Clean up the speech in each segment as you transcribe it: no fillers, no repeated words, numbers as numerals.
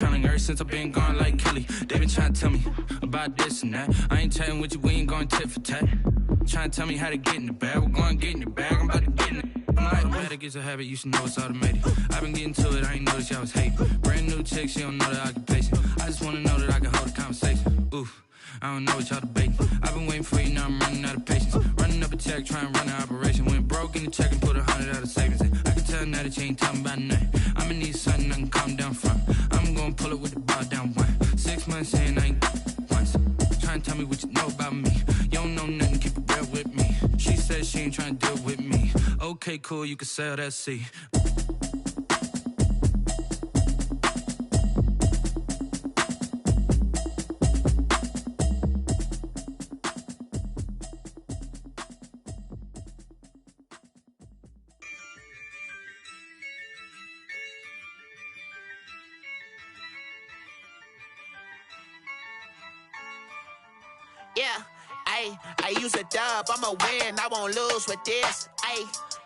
telling ever since I've been gone like Kelly. They been trying to tell me about this and that. I ain't chatting with you, we ain't going tit for tat. Trying to tell me how to get in the bag. We're going to get in the bag, I'm about to get in it. I'm like, automatic is a habit, you should know it's automated. I've been getting to it, I ain't noticed y'all was hating. Brand new chick, she don't know the occupation. I just wanna know that I can hold a conversation. Oof, I don't know what y'all debating. I've been waiting for you, now I'm running out of patience. Running up a check, trying to run an operation. Went broke in the check and put 100 out of savings in. I can tell now that you ain't talking about nothing. I'ma need something I can calm down from. I'm gonna pull it with the bar down one. 6 months in, I ain't once. Trying to tell me what you know about me. You don't know nothing, keep it real with me. She said she ain't trying to deal with me. Okay, cool, you can sell that seat. Yeah, I use a dub, I'ma win, I won't lose with this.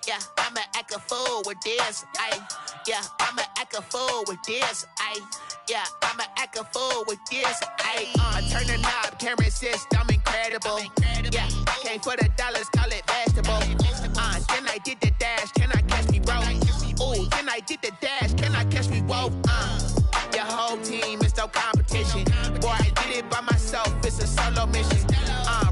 Yeah, I'ma act a fool with this. Yeah, I'ma act a fool with this. Yeah, I'ma act a fool with this. I turn the knob, can't resist, I'm incredible. Yeah, came for the dollars, call it vegetable. Then I did the dash, can I catch me, bro? Ooh, then I did the dash, can I catch me, whoa? Your whole team is no competition. Boy, I did it by myself, it's a solo mission.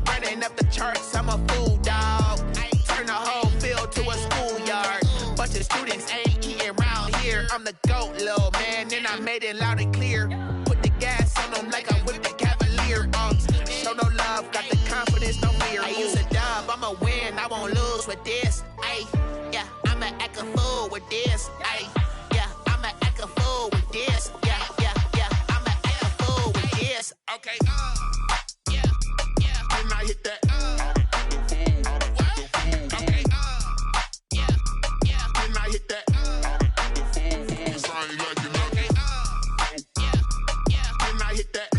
Running up the charts, I'm a fool, dog. Turn the whole field to a schoolyard. Bunch of students ain't eating round here. I'm the GOAT, little man, and I made it loud and clear. Put the gas on them like I whipped the Cavalier. Show no love, got the confidence, no fear. I use a dub, I'ma win, I won't lose with this. Yeah, I'ma act a fool with this. Yeah, I'ma act a fool with this. Yeah, I'ma act a fool with this. Okay, yeah, then I hit that. Okay, yeah, then I hit that. Cause I ain't like it, okay, yeah, then I hit that.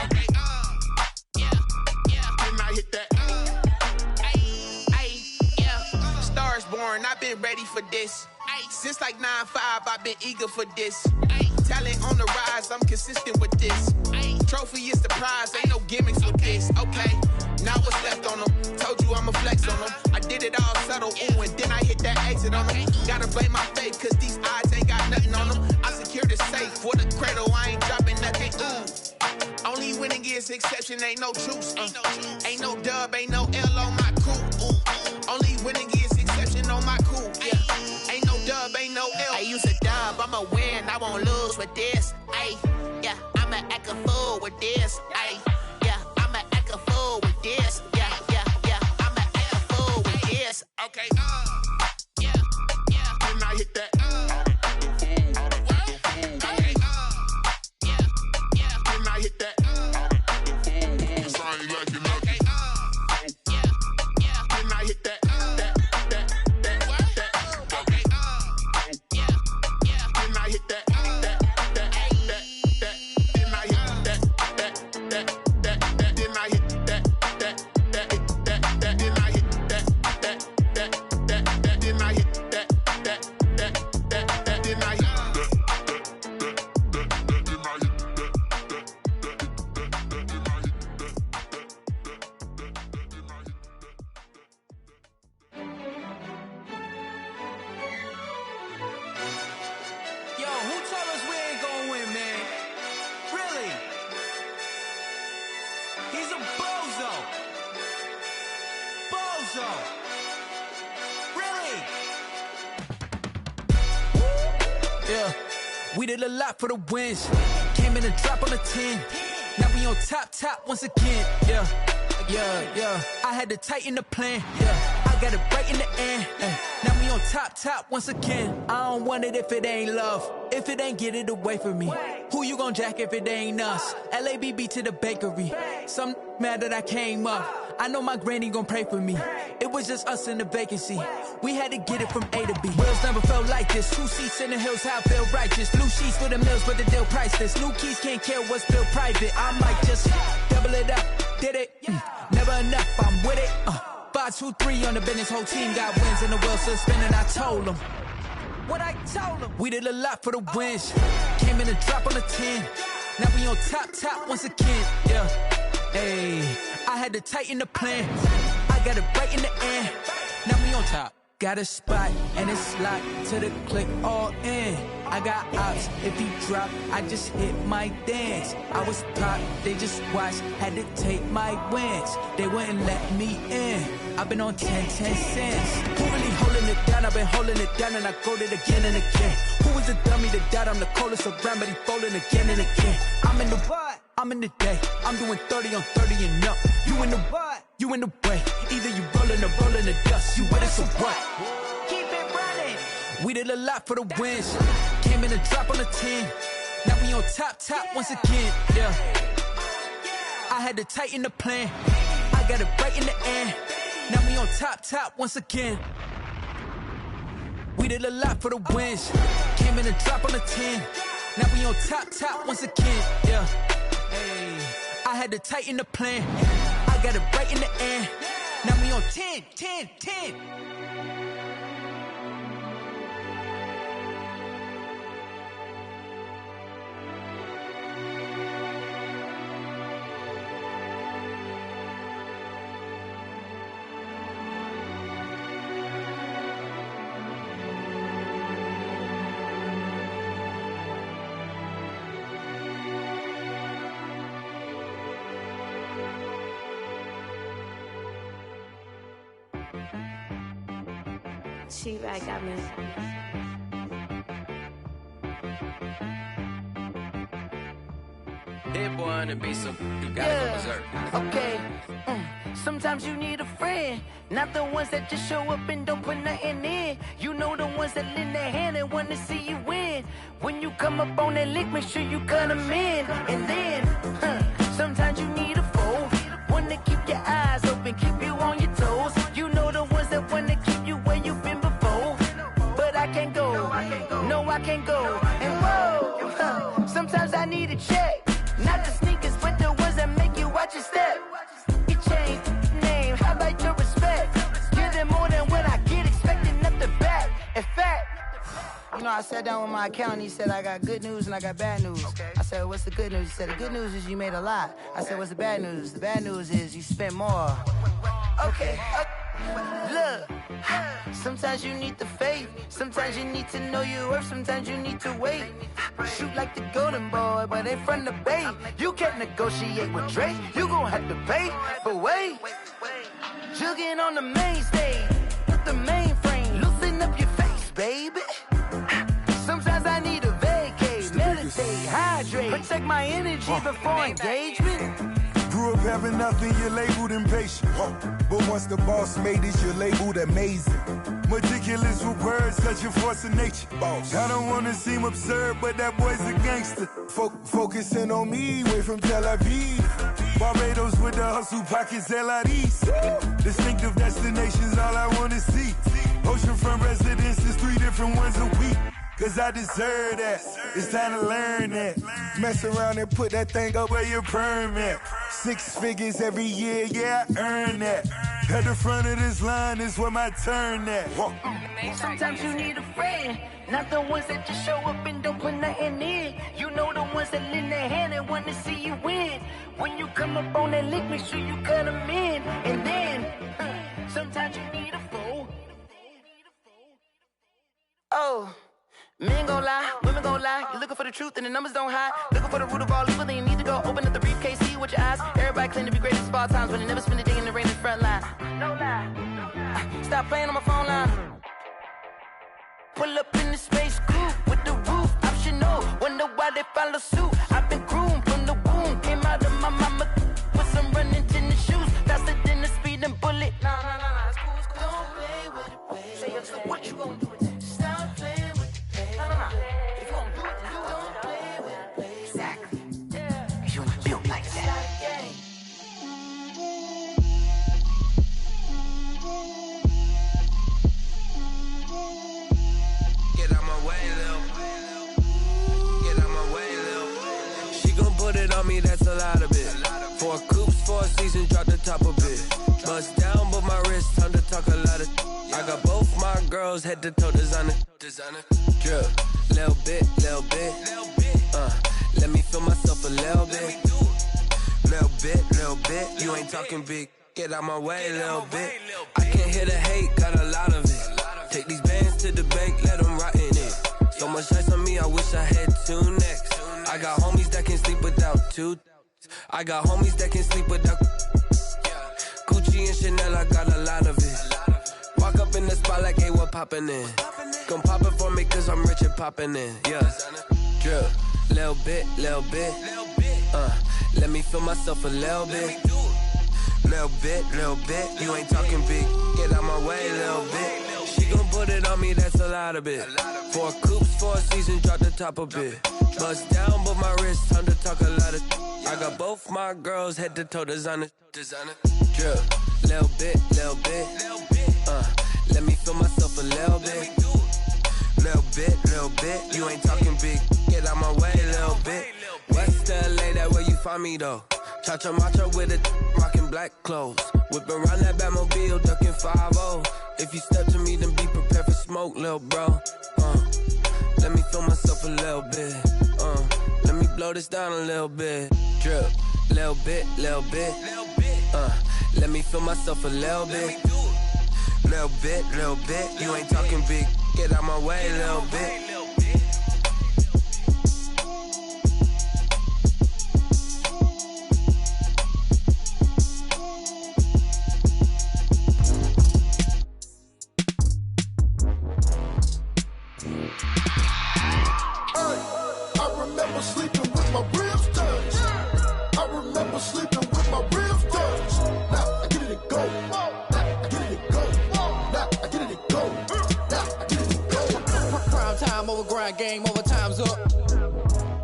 Okay, yeah, then I hit that. Yeah, stars born, I've been ready for this. Since like 9-5, I've been eager for this. Talent on the rise, I'm consistent with this. Trophy is the prize, ain't no gimmicks with this. Okay, now what's left on them? Told you I'ma flex on them. I did it all subtle, ooh, and then I hit that exit on them. Gotta blame my faith, cause these odds ain't got nothing on them. I secured the safe for the cradle, I ain't dropping nothing, ooh. Only winning is exception, ain't no truce. Ain't no dub, ain't no L on my crew. Ooh. Only winning is exception on my crew. Yeah, ain't no dub, ain't no L. I use a dub, I'ma win, I won't lose with this. Yeah, I'ma act a fool with this. Yeah, I'ma act a fool with this. Yeah, I'ma act a fool with this. Okay, yeah, then I hit that. Okay, yeah, then I hit that. Cause I ain't like it, okay, yeah, then I hit that. Okay, yeah, then I hit that. We did a lot for the wins. Came in a drop on a 10. Now we on top once again. Yeah. I had to tighten the plan. Yeah, I got it right in the end. Now we on top once again. I don't want it if it ain't love. If it ain't, get it away from me. Who you gon' jack if it ain't us? LABB to the bakery. Some mad that I came up. I know my granny gon' pray for me. It was just us in the vacancy. We had to get it from A to B. Wheels never felt like this. 2 seats in the hills, how I feel righteous. Blue sheets for the mills, but the deal priceless. New keys can't care what's still private. I might just double it up. Did it? Never enough, I'm with it. 5, 2, 3 on the business. Whole team got wins and the wheels still spinning. I told them. what I told them. We did a lot for the wins. Came in a drop on the 10. Now we on top once again. Yeah. Hey, I had to tighten the plan. I got it right in the end. Now we on top. Got a spot and it's locked to the click all in. I got ops, if he drop, I just hit my dance. I was pop, they just watched, had to take my wins. They wouldn't let me in. I've been on 10 cents. Who really holding it down? I've been holding it down and I go it again and again. Who was the dummy that died? I'm the coldest around, but he folding again and again. I'm in the what? I'm in the day. I'm doing 30 on 30 and up. You in the what? You in the way. Either you rolling or rolling the dust. You with us or what? Keep it running. We did a lot for the wins. Came in a drop on the 10. Now we on top once again. Yeah. I had to tighten the plan. I got it right in the end. Now we on top once again. We did a lot for the wins. Came in a drop on the 10. Now we on top once again. Yeah. Hey, I had to tighten the plan. I got it right in the end. Now we on 10. She-Rag got me. Hit boy on the beat, so you gotta go berserk. Okay. Sometimes you need a friend, not the ones that just show up and don't put nothing in. You know the ones that lend their hand and want to see you win. When you come up on that lick, make sure you cut them in. And then, sometimes you need a foe, one to keep your eyes open, keep you on your toes. You know the ones that want to keep you where you've been before. But I can't go, no I can't go. And whoa, sometimes I need a check. Not the sneakers, but the ones that make you watch your step. You change name, how about your respect? Give them more than what I get, expecting nothing back. In fact, you know, I sat down with my accountant, he said I got good news and I got bad news. I said, what's the good news? He said, the good news is you made a lot. I said, what's the bad news? The bad news is you spent more. Okay. Look, sometimes you need the faith, sometimes you need to know your worth, sometimes you need to wait. Shoot like the golden boy, but they from the bay. You can't negotiate with Drake, you gon' have to pay. But wait, jugging on the main stage, with the mainframe, loosen up your face, baby. Sometimes I need a vacate, meditate, hydrate, protect my energy before engagement. Grew up having nothing, you're labeled impatient. But once the boss made it, you're labeled amazing. Meticulous with words, such a force of nature. I don't wanna seem absurd, but that boy's a gangster. Focusing on me, way from Tel Aviv. Barbados with the hustle pockets, LIDs. Distinctive destinations, all I wanna see. Oceanfront residences, 3 different ones a week. Cause I deserve that, it's time to learn that. Mess around and put that thing up where your perm at. 6 figures every year, yeah, I earn that. At the front of this line is where my turn at. Sometimes you need a friend, not the ones that just show up and don't put nothing in. You know the ones that lend their hand and want to see you win. When you come up on that lick, make sure you cut them in. And then, sometimes you need a foe. Oh. Men gon' lie, women gon' lie. You're looking for the truth and the numbers don't hide. Looking for the root of all evil, then you need to go open up the briefcase, see with your eyes. Everybody claim to be greatest of all times, but they never spend a day in the rain in the front line. No lie. Stop playing on my phone line. Pull up in the space coupe with the roof optional. Wonder why they follow suit. I've been groomed from the womb. Came out of my mama with some running tennis shoes. Faster than the speeding bullet. Nah, it's cool, it's cool. Don't play with it, baby. Say so what you gon' do with it? Stop playing with it. If you don't do it, then you don't play with it, baby. Exactly. Yeah. You ain't built like that. Get out my way, Lil. Get out my way, Lil. She gon' put it on me, that's a lot of it. 4 coops, 4 seasons, drop the top a bit. Bust down, but my wrist, time to talk a lot of. I got both my girls head to toe designer. Designer. Drip, little bit. Let me feel myself a little bit. Little bit. You ain't talking big. Get out my way, little bit. I can't hear the hate, got a lot of it. Take these bands to the bank, let them rot in it. So much ice on me, I wish I had two necks. I got homies that can sleep without two. I got homies that can sleep without Gucci and Chanel, I got a lot of it. Walk up in the spot like, hey, what poppin' in? Come pop it for me, cause I'm rich and poppin' in. Yeah, drip, little bit. Let me feel myself a little bit. Little bit. You ain't talking big. Get out my way, little bit. She gon' put it on me, that's a lot of it. 4 coops, 4 seasons, drop the top a bit. Bust down, but my wrist, time to talk a lot of. I got both my girls head to toe designer. Drip, little bit. Let me feel myself a little bit. Little bit. You ain't talking big. Get out my way, little bit. West LA, that where you find me though. Cha-cha matcha with a rockin' black clothes. Whip around that Batmobile, ducking 5-0. If you step to me, then be prepared for smoke, lil' bro. Let me feel myself a little bit. Let me blow this down a little bit. Drip, little bit. Let me feel myself a little bit. Little bit. You ain't talking big. Get out my way, little bit. Game over, time's up.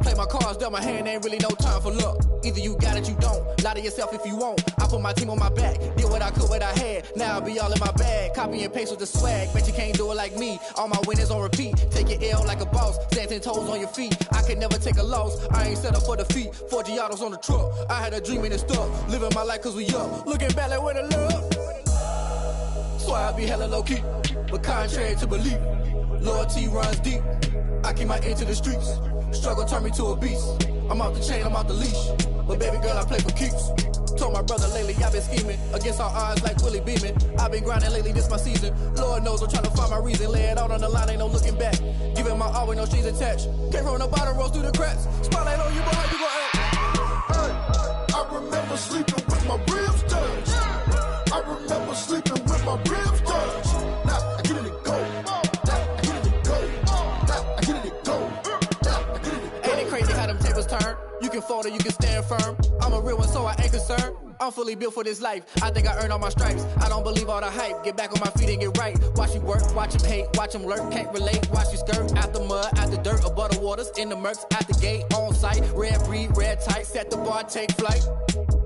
Play my cards, dealt my hand, ain't really no time for luck. Either you got it, you don't. Lie to yourself if you won't. I put my team on my back, did what I could, what I had. Now I'll be all in my bag, copy and paste with the swag. Bet you can't do it like me. All my winners on repeat. Take your L like a boss, stand 10 toes on your feet. I can never take a loss. I ain't set up for defeat. 4 Giottos on the truck. I had a dream and it stuck. Living my life cause we up. Looking back like where the love. So I be hella low key, but contrary to belief, loyalty runs deep. I keep my ear to the streets. Struggle turned me to a beast. I'm off the chain, I'm off the leash. But baby girl, I play for keeps. Told my brother lately I've been scheming against all odds like Willie Beeman. I've been grinding lately, this my season. Lord knows I'm trying to find my reason. Lay it out on the line, ain't no looking back. Giving my all with no strings attached. Came from the bottom, rose through the cracks. Spotlight on you, boy, how you gon' act? I remember sleeping with my ribs touched. I remember sleeping with my ribs touched. Now I get it and go. Turn. You can fold or you can stand firm. I'm a real one, so I ain't concerned. I'm fully built for this life. I think I earned all my stripes. I don't believe all the hype. Get back on my feet and get right. Watch you work, watch him hate, watch him lurk. Can't relate, watch you skirt. Out the mud, out the dirt, above the waters, in the murks, out the gate, on site. Red breed, red tight, set the bar, take flight.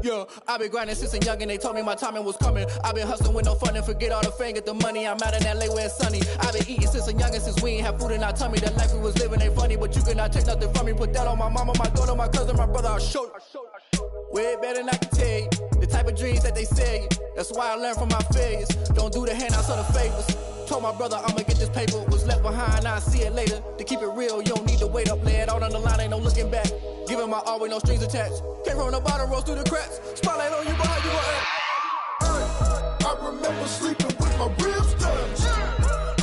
Yeah, I've been grinding since a youngin', they told me my timing was coming. I've been hustling with no fun and forget all the fame, get the money. I'm out in LA where it's sunny. I've been eating since a youngin', since we ain't have food in our tummy. The life we was living ain't funny, but you cannot take nothing from me. Put that on my mama, my daughter, my cousin, my brother, I'll show you. Way better than I can tell you. The type of dreams that they sell you. That's why I learned from my failures. Don't do the handouts or the favors. Told my brother I'ma get this paper. Was left behind, I'll see it later. To keep it real, you don't need to wait up. Lay it out on the line, ain't no looking back. Giving my all with no strings attached. Came from the bottom, rose through the cracks. Spotlight on you, boy, how you gon' act? I remember sleeping with my ribs touched.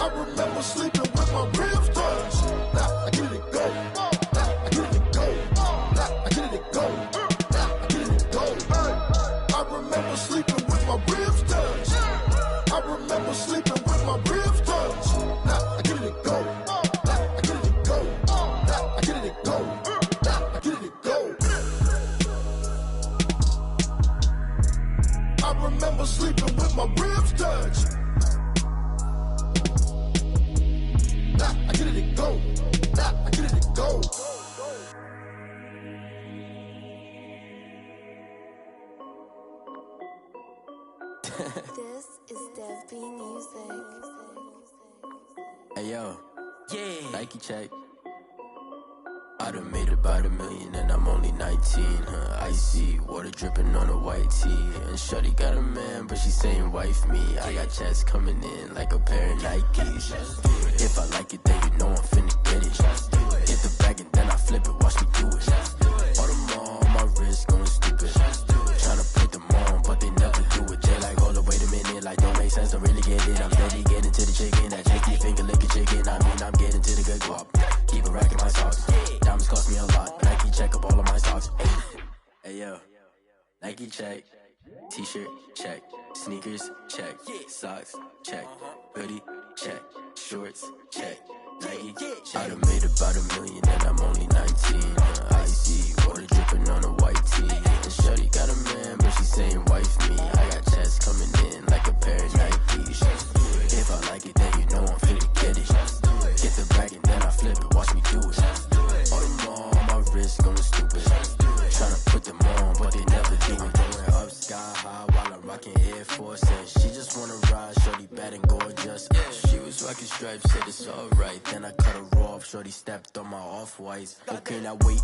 I remember sleeping with my ribs touched. Now I get it and go. Now I get it and go. Now I get it and go. Now I get it and go. I remember sleeping with my ribs touched. I remember sleeping with my ribs touched. Now I get it and go. Now I get it and go. Now I get it and go. Now I get it and go. I remember sleeping with my ribs touched. Now I get it and go. Now I get it and go. This is Dev B Music. Hey yo, yeah. Nike check. I done made about $1 million and I'm only 19. Icy water dripping on a white tee. And shorty got a man, but she saying wife me. I got checks coming in like a pair of Nikes. If I like it, then you know I'm finna get it. Get the bag and then I flip it, watch me do it. All them on my wrist going stupid. Tryna put them on, but they never do it. They like, hold up, wait a minute, like don't make sense, don't really get it. I'm steady getting to the chicken, that chicky finger licking chicken. I mean, I'm getting to the good guap. Keep a rack in my socks. Diamonds cost me a lot. Nike check up all of my socks. Hey yo, Nike check. T-shirt check. Sneakers check. Socks check. Hoodie check. Shorts check. Nike. I done made about $1 million and I'm only 19. Icy water dripping on a white tee. And shorty got a man, but she saying wife me. I got checks coming in like a pair of Nikes. If I like it, then you know I'm finna get it. Get the bag and then I flip it, watch me do it. All them on my wrist going stupid. Tryna put them on, but they never do it. Going up sky high while I'm rocking Air Force. And she just wanna ride, shorty bad and gorgeous. She was rocking stripes, said it's alright. Then I cut her off, shorty stepped on my off-whites. Okay, now wait.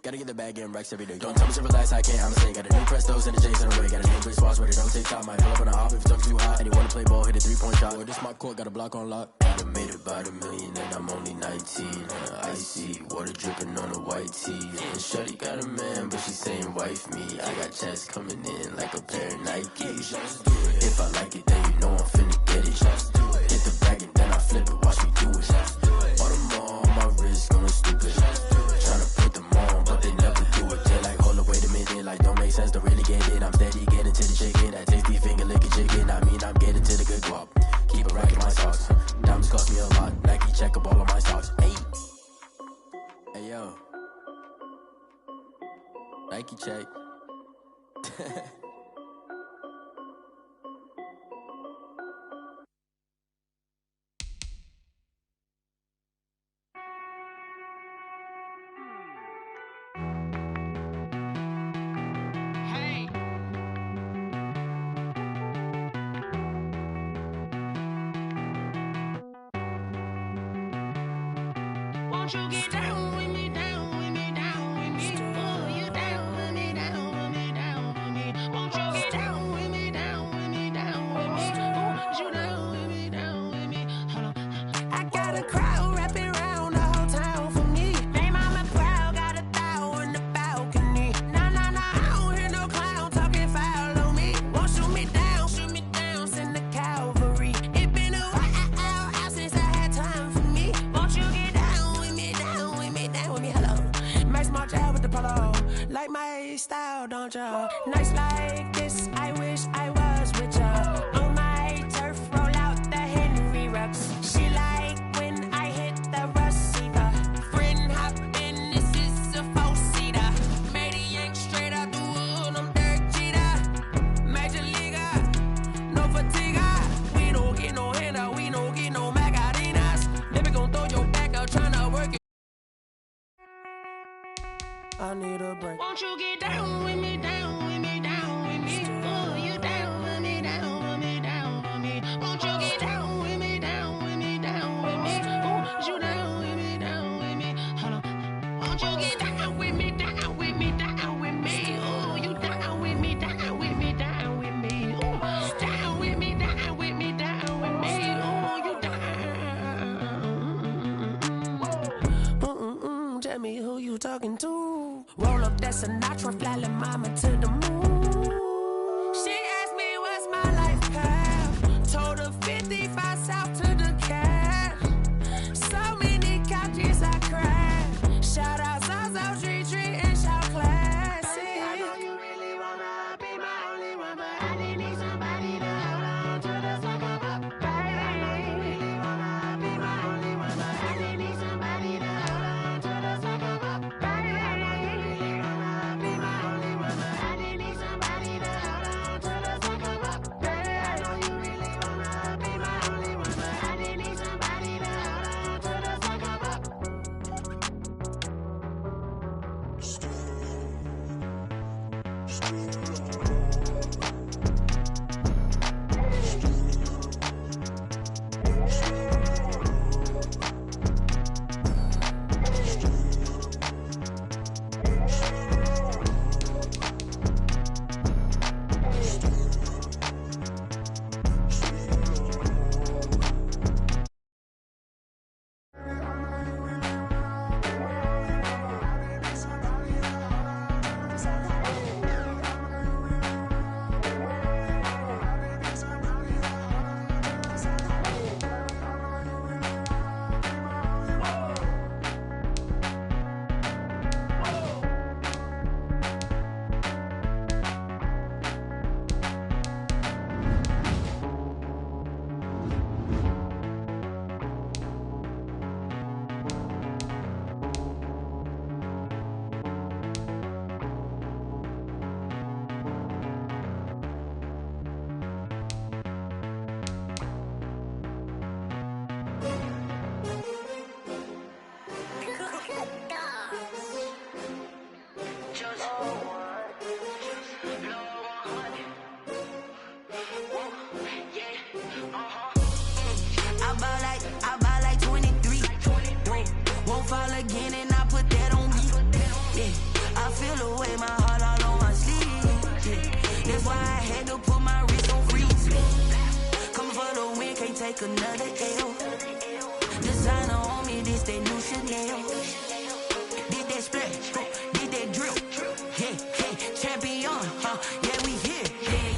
Gotta get the bag and racks every day. Don't tell me to relax, I can't, I'ma say. Got a new Prestos and the J's in the way. Got a new Bridge Squad sweater, don't take time. Might pull up on a hop if it's talking too hot. And you wanna play ball, hit a 3-point shot. Well, this my court, got a block on lock. I done made about $1 million and I'm only 19. Icy water dripping on a white tee. And shorty got a man, but she saying wife me. I got checks coming in like a pair of Nikes. If I like it, then you know I'm finna get it. Hit the bag and then I flip it, watch me do it. All them on my wrist going stupid. Tryna put them on, but they never do it. They like, hold up, wait a minute, like don't make sense, don't really get it. I'm steady getting to the chicken, that tasty finger licking chicken. I mean, I'm getting to the good guap. Keep a rack in my socks. Diamonds cost me a lot. Nike check up all of my socks. Hey yo, Nike check. Won't you get down with me, down with me, down with me? Oh, you down with me, down with me, down with me. Won't you get down with me, down with me, down with me? Oh, you down with me, down with me? Hold on. I got a crowd wrapping around the whole town for me. They mama proud, got a thou in the balcony. Nah, I don't hear no clown talking foul on me. Won't shoot me down, send the cavalry. It been a while since I had time for me. Won't you get down with me, hello. My small child with the polo. Like my style, don't ya? Nights like this, I wish I was with ya. On my turf, roll out the Henry Rux. She like when I hit the receiver. Friend hop in, this is a 4-seater. Made a yank straight out the wood, I'm Derek Jeter. Major leaguer, no fatigue. We don't get no handout, we don't get no Macarinas. Never gon' throw your back out, tryna work it. I need a break. Won't you get down with me, down with me, down with me? Oh, you down with me, down with me, down with me. Won't you get down with me, down with me, down with me? Oh, you down with me, down with me? Hold on. Won't you get down with me, down with me, down with me? Oh, you down with me, down with me, down with me? Oh, down with me, down with me, down with me? Oh, you down. Tell me who you talking to. Roll up that Sinatra, fly like mama to the moon. She asked me what's my life path. Told her 55 south to the cat. So many couches I cried. Shout out Zaza, Tree, and shout classic. I know you really wanna be my only one, but I didn't need somebody to hold on to the sucker up. Baby, I know you really wanna be my only one, but I didn't need somebody to hold on to the sucker up. Baby, I know you really wanna be my only one, but I didn't need somebody to hold on to the sucker up. Baby, I know you really wanna be my only one, but I didn't need somebody to hold on to the sucker take another L. Designer on me, this that new Chanel. Did that splash, did that drip. Yeah, champion, yeah, we here.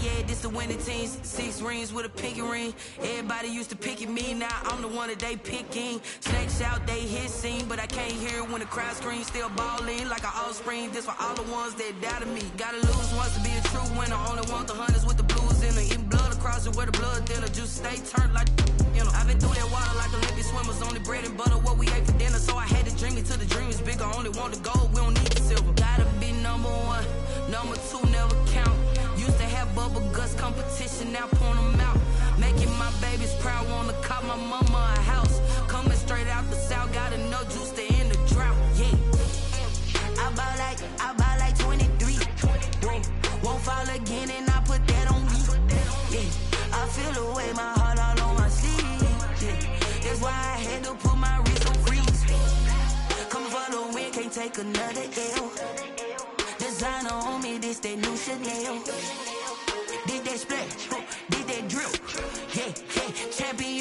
Yeah, this the winning teams. 6 rings with a pinky ring. Everybody used to pick at me, now I'm the one that they picking. Snakes out, they hit scene, but I can't hear it when the crowd screams. Still balling like an offspring. This for all the ones that doubted me. Gotta lose once to be a true winner. Only want the hunters with the blues in it. Eating blood across it where the blood dinner. Juice stay turned like, you know. I've been through that water like Olympic swimmers. Only bread and butter, what we ate for dinner. So I had to dream it till the dream is bigger. Only want the gold, we don't need the silver. Gotta be number 1, number 2 never count. Used to have bubble guts competition, now point them out. Making my babies proud, wanna cop my mama a house. Coming straight out the south, gotta know juice to end the drought. Yeah, I buy like 23. Won't fall again and I put that on me. Yeah, I feel the way, my heart all on my sleeve. Yeah, that's why I had to put my wrist on freeze. Come for the win, can't take another L. Designer on me, this that new Chanel. Did that splash, did that drip. Yeah, champion,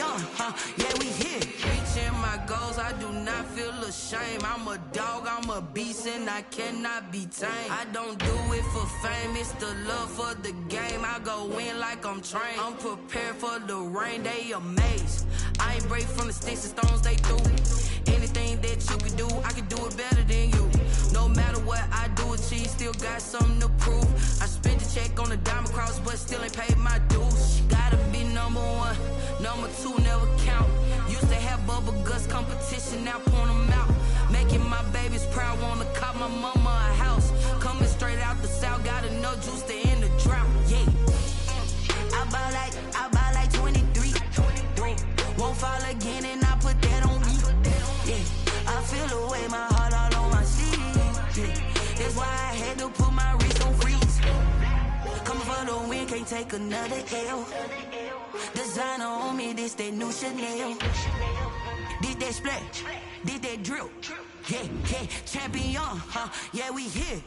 yeah, we here. Reaching my goals, I do not feel ashamed. I'm a dog, I'm a beast, and I cannot be tamed. I don't do it for fame, it's the love for the game. I go in like I'm trained. I'm prepared for the rain, they amazed. I ain't break from the sticks and stones they threw. Anything that you can do, I can do it better than you. No matter what I do, achieve, still got something to prove. I spent the check on the diamond cross, but still ain't paid my dues. Gotta be number 1, number 2 never count. Used to have bubble guts competition, now point them out. Making my babies proud, wanna cop my mama a house. Coming straight out the south, gotta know juice to end the drought. Yeah, I buy like 23. Won't fall again and I put that on me. Yeah, I feel the way, my heart all on my sleeve. Yeah, that's why I had to put my wrist on freeze. Coming for the win, can't take another L. Designer on me, this that new Chanel. Did that splash, did that drip. Yeah, champion, yeah, we here.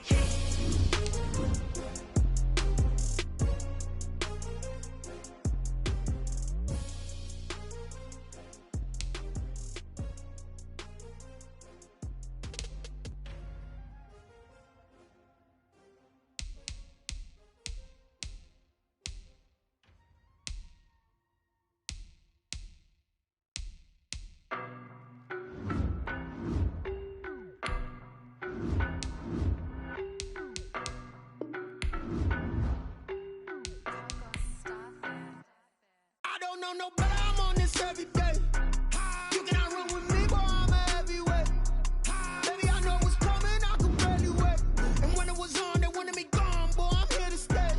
No, but I'm on this every day. You cannot run with me, boy, I'm a heavyweight. Baby, I know what's coming, I can barely wait. And when it was on, they wanted me gone, boy, I'm here to stay.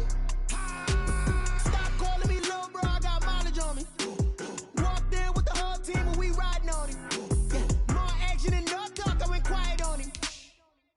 Stop calling me little bro, I got mileage on me. Walked in with the whole team and we riding on him. Yeah, more action and no talk, I went quiet on him.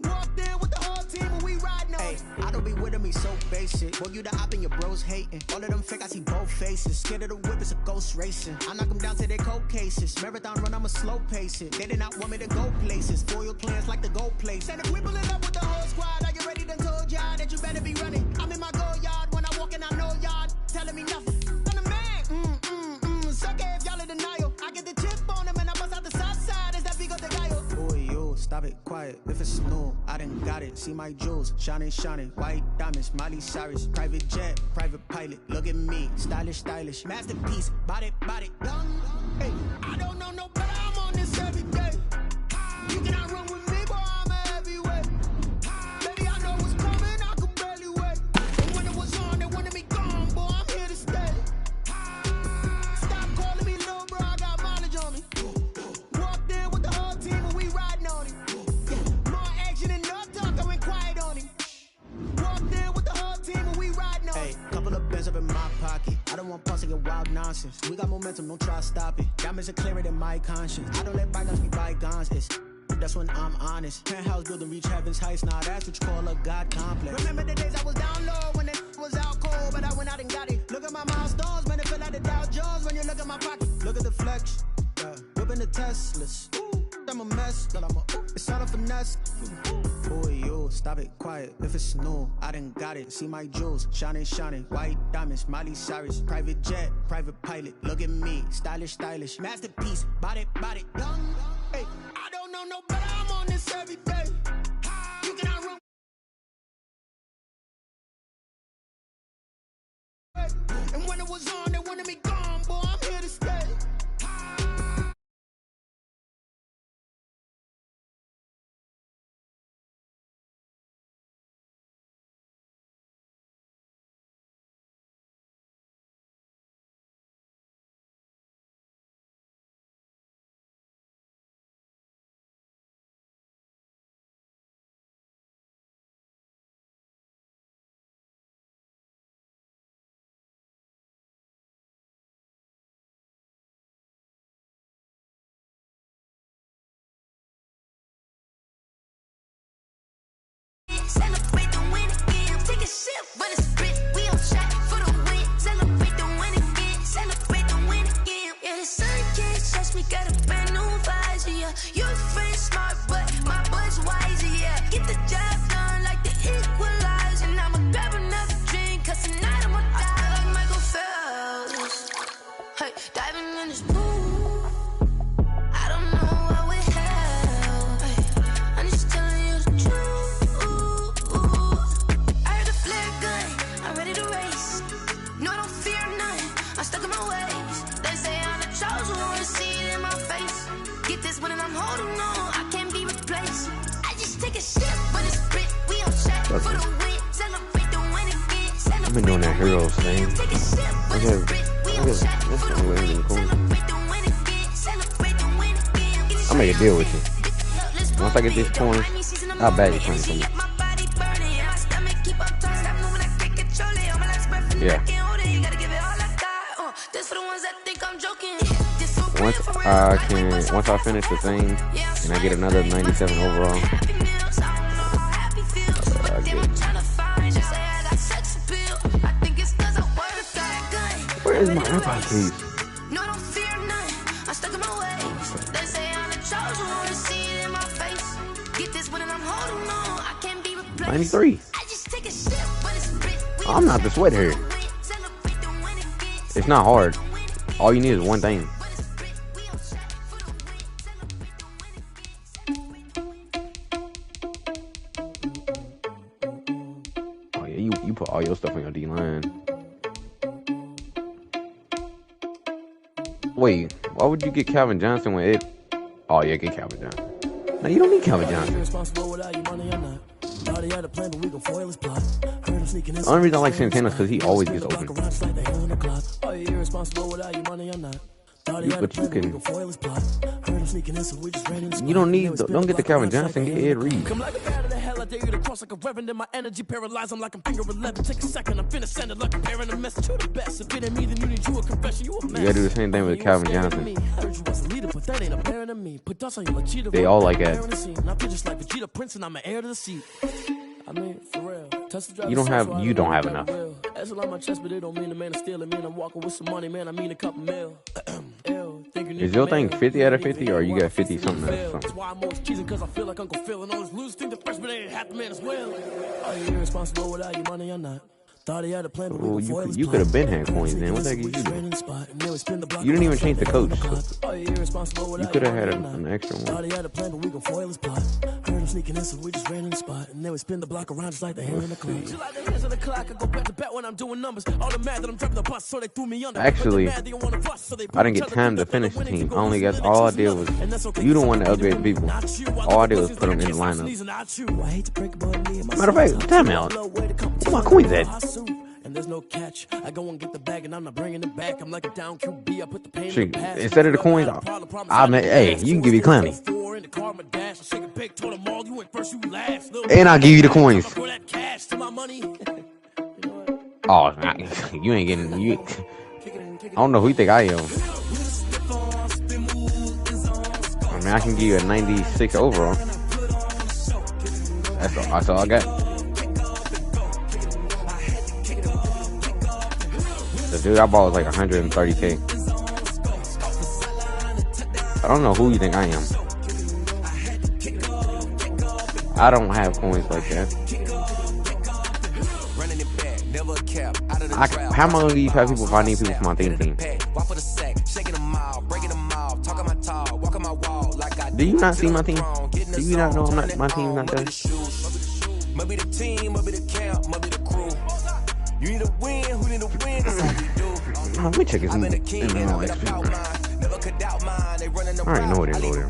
Walked in with the whole team and we riding on him. I don't be with him, he's so basic. Boy, you the op and your bros hating. All of them fake, I see both faces. Scared of the whip, it's a ghost racing. I knock them down to their cold cases. Marathon run, I'ma slow pace it. They did not want me to go places. Foil plans like the gold place. Said if we pulling up with the whole squad, I already done told y'all that you better be running. I'm in my go yard, when I walk in, I know y'all telling me nothing. I'm the man, suck it if y'all in denial. I get the chip on them and I bust out the south side, is that big of the guy? Boy, yo, stop it, quiet. If it's new, I done got it. See my jewels, shining, white diamonds, Miley Cyrus, private jet, private pilot. Look at me, stylish, masterpiece, body, young. Hey, I don't know no better, I'm on this every day. You cannot run with me, boy, I'm a heavyweight. Baby, I know what's coming, I can barely wait. And when it was on, they wanted me gone, boy, I'm here to stay. Stop calling me little bro, I got mileage on me. Walked in with the whole team and we riding on him. Yeah, more action and no talk, I went quiet on him. Walked in with the whole team and we riding on him. Hey, couple of bands up in my pocket. I don't want pulse to get wild nonsense. We got momentum, don't try to stop it. Diamonds are clearer than my conscience. I don't let bygones be bygones. That's when I'm honest. Penthouse building, reach heaven's heights. Nah, that's what you call a God complex. Remember the days I was down low when it was out cold, but I went out and got it. Look at my milestones, man, it feel like the Dow Jones when you look at my pocket. Look at the flex, whipping the Teslas. I'm a mess. It's all a finesse. Boy, you stop it quiet. If it's new, I done got it. See my jewels, shining, shining. White diamonds, Miley Cyrus. Private jet, private pilot. Look at me, stylish, stylish. Masterpiece, body, young. Hey, I don't know no better. I'm on this every day. You cannot run. And when it was on, they wanted me gone. Boy, I'm here to stay. Celebrate the win again. Take a sip, but it's split. We on shot for the win. Celebrate the win again. Celebrate the win again. Yeah, the sun can't touch me. Got a brand new visor. Yeah, your friend smart, but my boy's wiser. Yeah, get the job done like the equalizer. And I'ma grab another drink, 'cause tonight I'ma die like Michael Phelps. Hey, diving in this pool. I don't know what we have. Hey, I'm just telling you the truth. I heard the flare gun, I'm ready to race. No, I don't fear none, I'm stuck in my ways. They say I'm the chosen one, see it in my face. Get this one and I'm holding on, I can't be replaced. I just take a sip, but it's split. We on shot for the win. Celebrate the win again. I've been doing that Heroes thing. Take a sip, but it's split. We on shot for the win. Celebrate the win again. Celebrate the win again. I'll make a deal with you. Once I get these coins, I'll bag you 20 from you. Yeah. Once I finish the thing and I get another 97 overall, where is my iPod case? 93. I'm not the sweat here. It's not hard. All you need is one thing. Oh yeah, you put all your stuff on your D-line. Wait, why would you get Calvin Johnson when it? Oh yeah, get Calvin Johnson. No, you don't need Calvin Johnson. The only reason I like Santana is because he always gets open. But you can. You don't need. Don't get the Calvin Johnson. Get Ed Reed. You gotta do the same thing with Calvin Johnson. They all like that. You don't have enough. Is your thing 50 out of 50 or you got 50 something else? Ooh, you could have been had coins then. What the heck did you do? You didn't even change the coach. So you could have had an extra one. Actually, I didn't get time to finish the team. All I did was, you don't want to upgrade the people. All I did was put them in the lineup. Matter of fact, time out. Where my coins at? And there's no catch. I go and get the bag and I'm not bringing it back. I'm like a down QB. I put the pain in the past. Instead of the coins, hey, you can give me Clowney. And I'll give you the coins. Oh, you ain't getting. I don't know who you think I am. I mean, I can give you a 96 overall. That's all I got. The dude I bought was like 130K. I don't know who you think I am. I don't have coins like that. How am I gonna give people if I need people for my team? Do you not see my team? Do you not know my team's not there? Maybe the team, maybe the camp, maybe the crew. You need a win, who need a win? That's how we do. Let me check his I'm in the king, never could doubt mine. They running the I already know it didn't go there.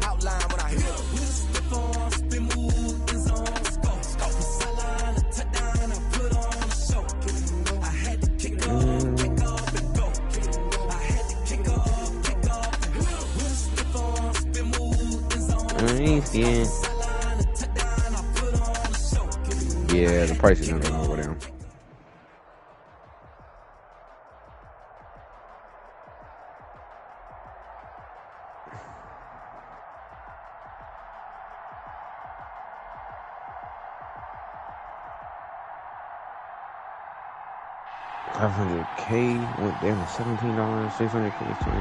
Yeah, the price is not gonna go down. $500K went down to $17. $600K is $20.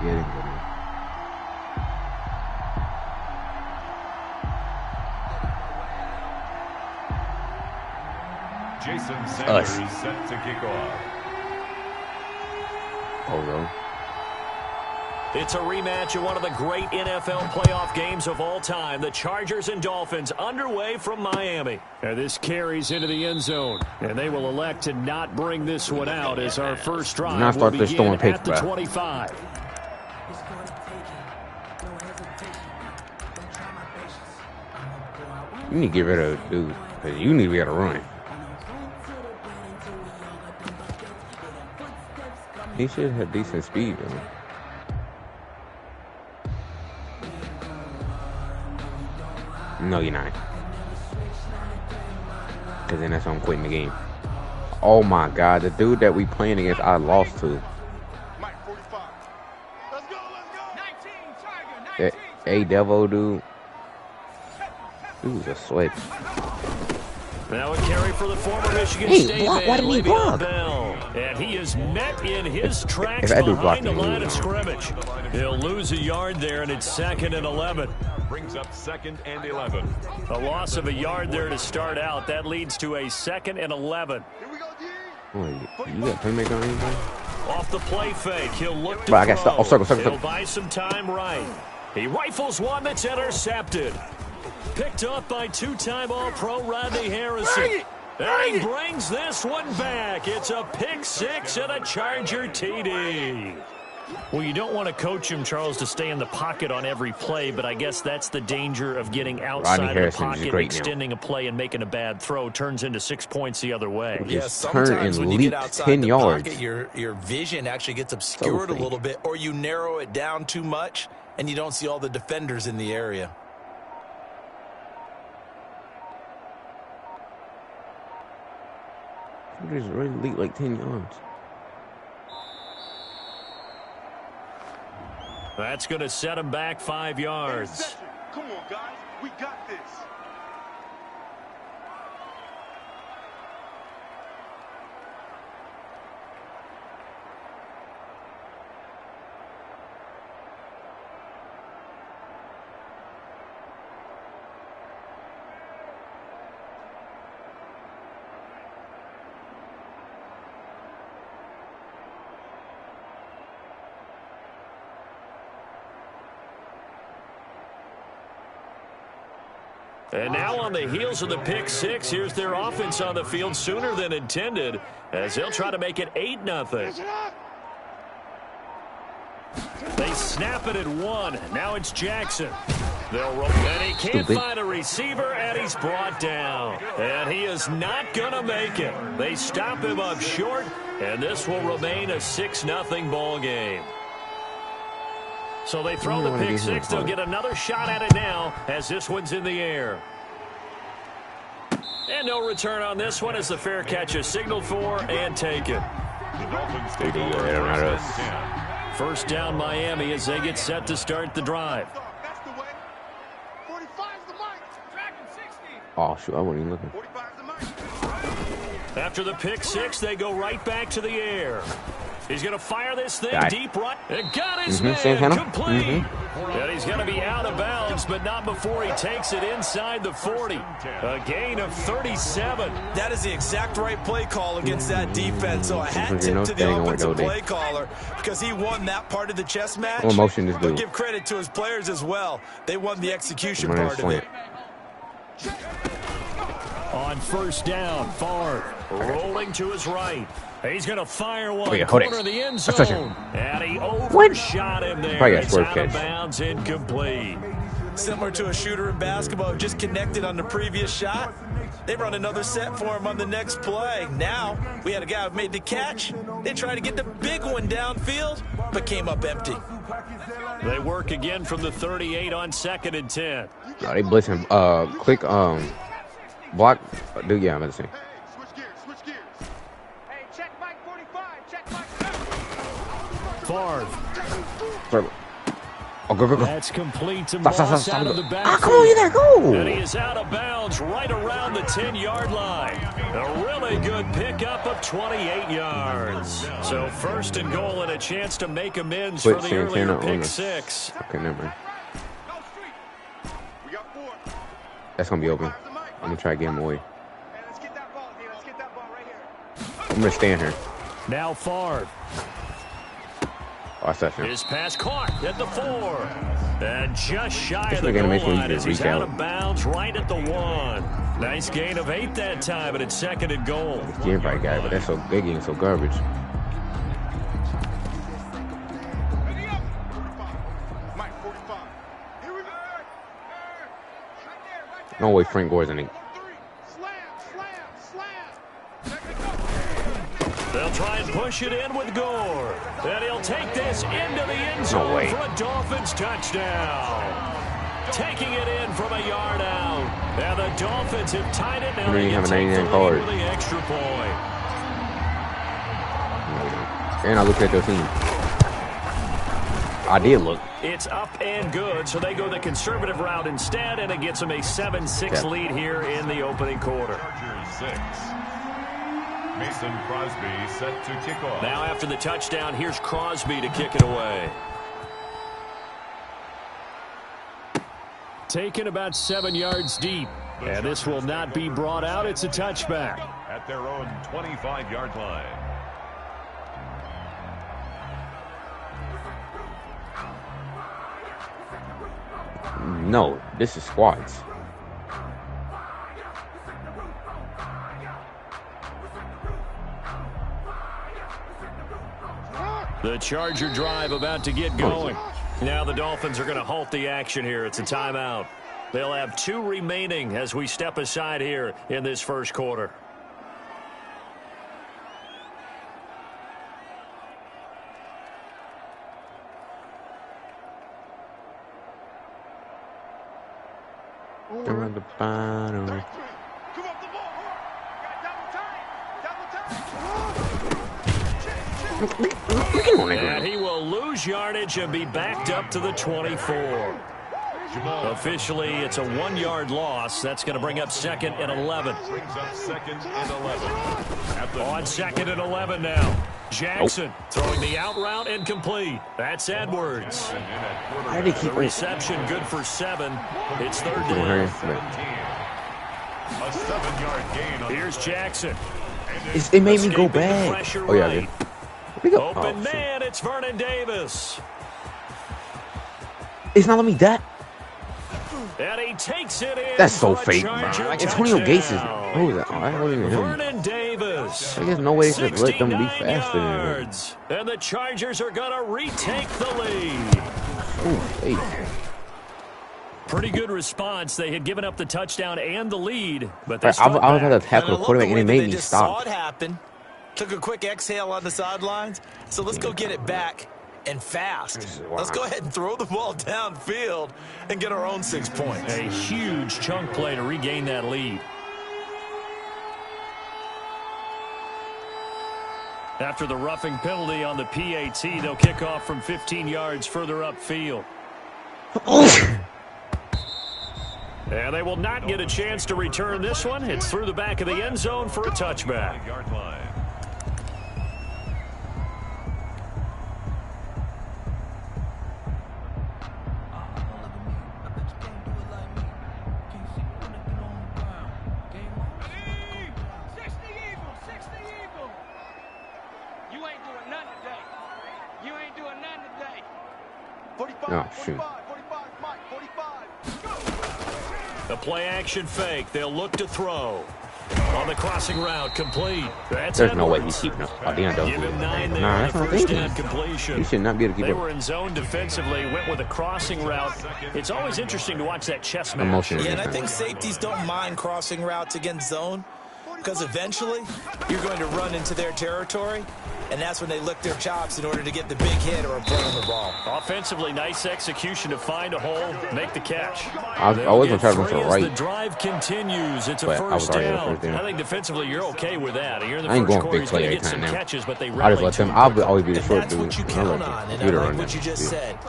Yeah, it didn't go down. Jason Sanders set to kick off. Hold It's a rematch of one of the great NFL playoff games of all time. The Chargers and Dolphins underway from Miami. And this carries into the end zone. And they will elect to not bring this one out as our first drive will begin at the 25. You need to get rid of dude, because you need to be able to run. He should have decent speed, though. No, you're not. Because then that's when I'm quitting the game. Oh my God, the dude that we playing against, I lost to. That A-Devo dude. Dude's a sweat. Now a carry for the former Michigan State man, Le'Veon Bell. And he is met in his tracks behind the line of scrimmage. He'll lose a yard there, and it's 2nd and 11. Brings up 2nd and 11. A loss of a yard there to start out. That leads to a 2nd and 11. Boy, you got playmaker on anything? Off the play fake, he'll look to Bro, I got throw. circle. He'll buy some time right. He rifles one that's intercepted. Picked up by two-time All-Pro Rodney Harrison. And he brings this one back. It's a pick six and a Charger TD. Well, you don't want to coach him, Charles, to stay in the pocket on every play, but I guess that's the danger of getting outside of the pocket, extending a play and making a bad throw. Turns into 6 points the other way. Yeah, sometimes when you get outside the pocket, your vision actually gets obscured a little bit, or you narrow it down too much, and you don't see all the defenders in the area. He's already leaked like 10 yards. That's going to set him back 5 yards. Come on, guys. We got this. And now on the heels of the pick six, here's their offense on the field sooner than intended as they'll try to make it 8-0. They snap it at 1. Now it's Jackson. They'll roll, and he can't find a receiver, and he's brought down. And he is not going to make it. They stop him up short, and this will remain a 6-0 ball game. So they throw the pick six. They'll get another shot at it now as this one's in the air. And no return on this one as the fair catch is signaled for and taken. First down Miami as they get set to start the drive. Oh, shoot, I wasn't even looking. After the pick six, they go right back to the air. He's going to fire this thing deep right. It got his man complete. And he's going to be out of bounds, but not before he takes it inside the 40. A gain of 37. That is the exact right play call against that defense. So a hat tip to the offensive play caller because he won that part of the chess match. But give credit to his players as well. They won the execution part of it. On first down, Favre rolling to his right. He's going to fire one corner of the end zone. And he overshot him there. It's out of bounds, incomplete. Similar to a shooter in basketball who just connected on the previous shot. They run another set for him on the next play. Now, we had a guy who made the catch. They tried to get the big one downfield, but came up empty. They work again from the 38 on 2nd and 10. No, they blitzing. Click, block. Dude, yeah, I'm going to say. Favre. Oh, go. That's complete to Moss out of the backfield. Come on, you there, go. And he is out of bounds right around the 10-yard line. A really good pickup of 28 yards. So 1st and goal and a chance to make amends for the earlier pick 6. Okay, never mind. That's going to be open. I'm going to try to get him away. I'm going to stand here. Now Favre. Oh, that's his pass caught at the 4. And just shy of the goal line as he's out of bounds right at the 1. Nice gain of 8 that time, but it's 2nd and goal. Game right guy, but they're getting so garbage. No way Frank Gore's in it. They'll try and push it in with Gore. And he'll take this into the end zone for a Dolphins touchdown. Taking it in from a yard out. And the Dolphins have tied it. Now they can take the lead with the extra point. And I looked at their team. I did look. It's up and good, so they go the conservative route instead, and it gets them a 7-6 lead here in the opening quarter. Mason Crosby set to kick off. Now after the touchdown, here's Crosby to kick it away. Taken about 7 yards deep. And this will not be brought out. It's a touchback. At their own 25-yard line. No, this is squads. The Charger drive about to get going. Now the Dolphins are going to halt the action here. It's a timeout. They'll have 2 remaining as we step aside here in this first quarter. Around the bottom. And he will lose yardage and be backed up to the 24. Officially, it's a 1-yard loss. That's going to bring up 2nd and 11. Brings up 2nd and 11. On 2nd and 11 now. Jackson throwing the out route incomplete. That's Edwards. The reception good for 7. It's 3rd down. A 7-yard gain. Here's Jackson. It made me go back. Oh, yeah. Open man, it's Vernon Davis. It's not letting me that. And he takes it in. That's so fake, man. Like Antonio Gates is. Who is that? Oh, I don't even know him. Vernon Davis. There's no way to let them be faster than him. And the Chargers are going to retake the lead. Ooh, hey. Pretty good response. They had given up the touchdown and the lead, but they I was at to tackle the quarterback, and it made me stop. Saw it happen. Took a quick exhale on the sidelines. So let's go get it back and fast. Let's go ahead and throw the ball downfield and get our own 6 points. A huge chunk play to regain that lead. After the roughing penalty on the PAT, they'll kick off from 15 yards further upfield. And they will not get a chance to return this one. It's through the back of the end zone for a touchback. Oh, shoot. The play action fake. They'll look to throw. On the crossing route, complete. That's There's no way Edwards. he's keeping up. Oh, Deion Give him 9 there Nah, on that's the what I'm first thinking. down completion. He should not be able to keep They up. were in zone defensively, went with a crossing route. It's always interesting to watch that chess match. Emotional. Yeah, and I think safeties don't mind crossing routes against zone because eventually you're going to run into their territory, and that's when they lick their chops in order to get the big hit or a play on the ball. Offensively, nice execution to find a hole, make the catch. I was going to try to go for Free a as right. The drive continues. It's a But I was first already at down. first down. I think defensively you're okay with that. You're in the I ain't first going quarter. big He's play going to every get some time now. catches, but they I just rally let them. too I'll quickly. always be the And short that's dude. what you I'll count let on, you. and You I to like run what that. you just Yeah. said.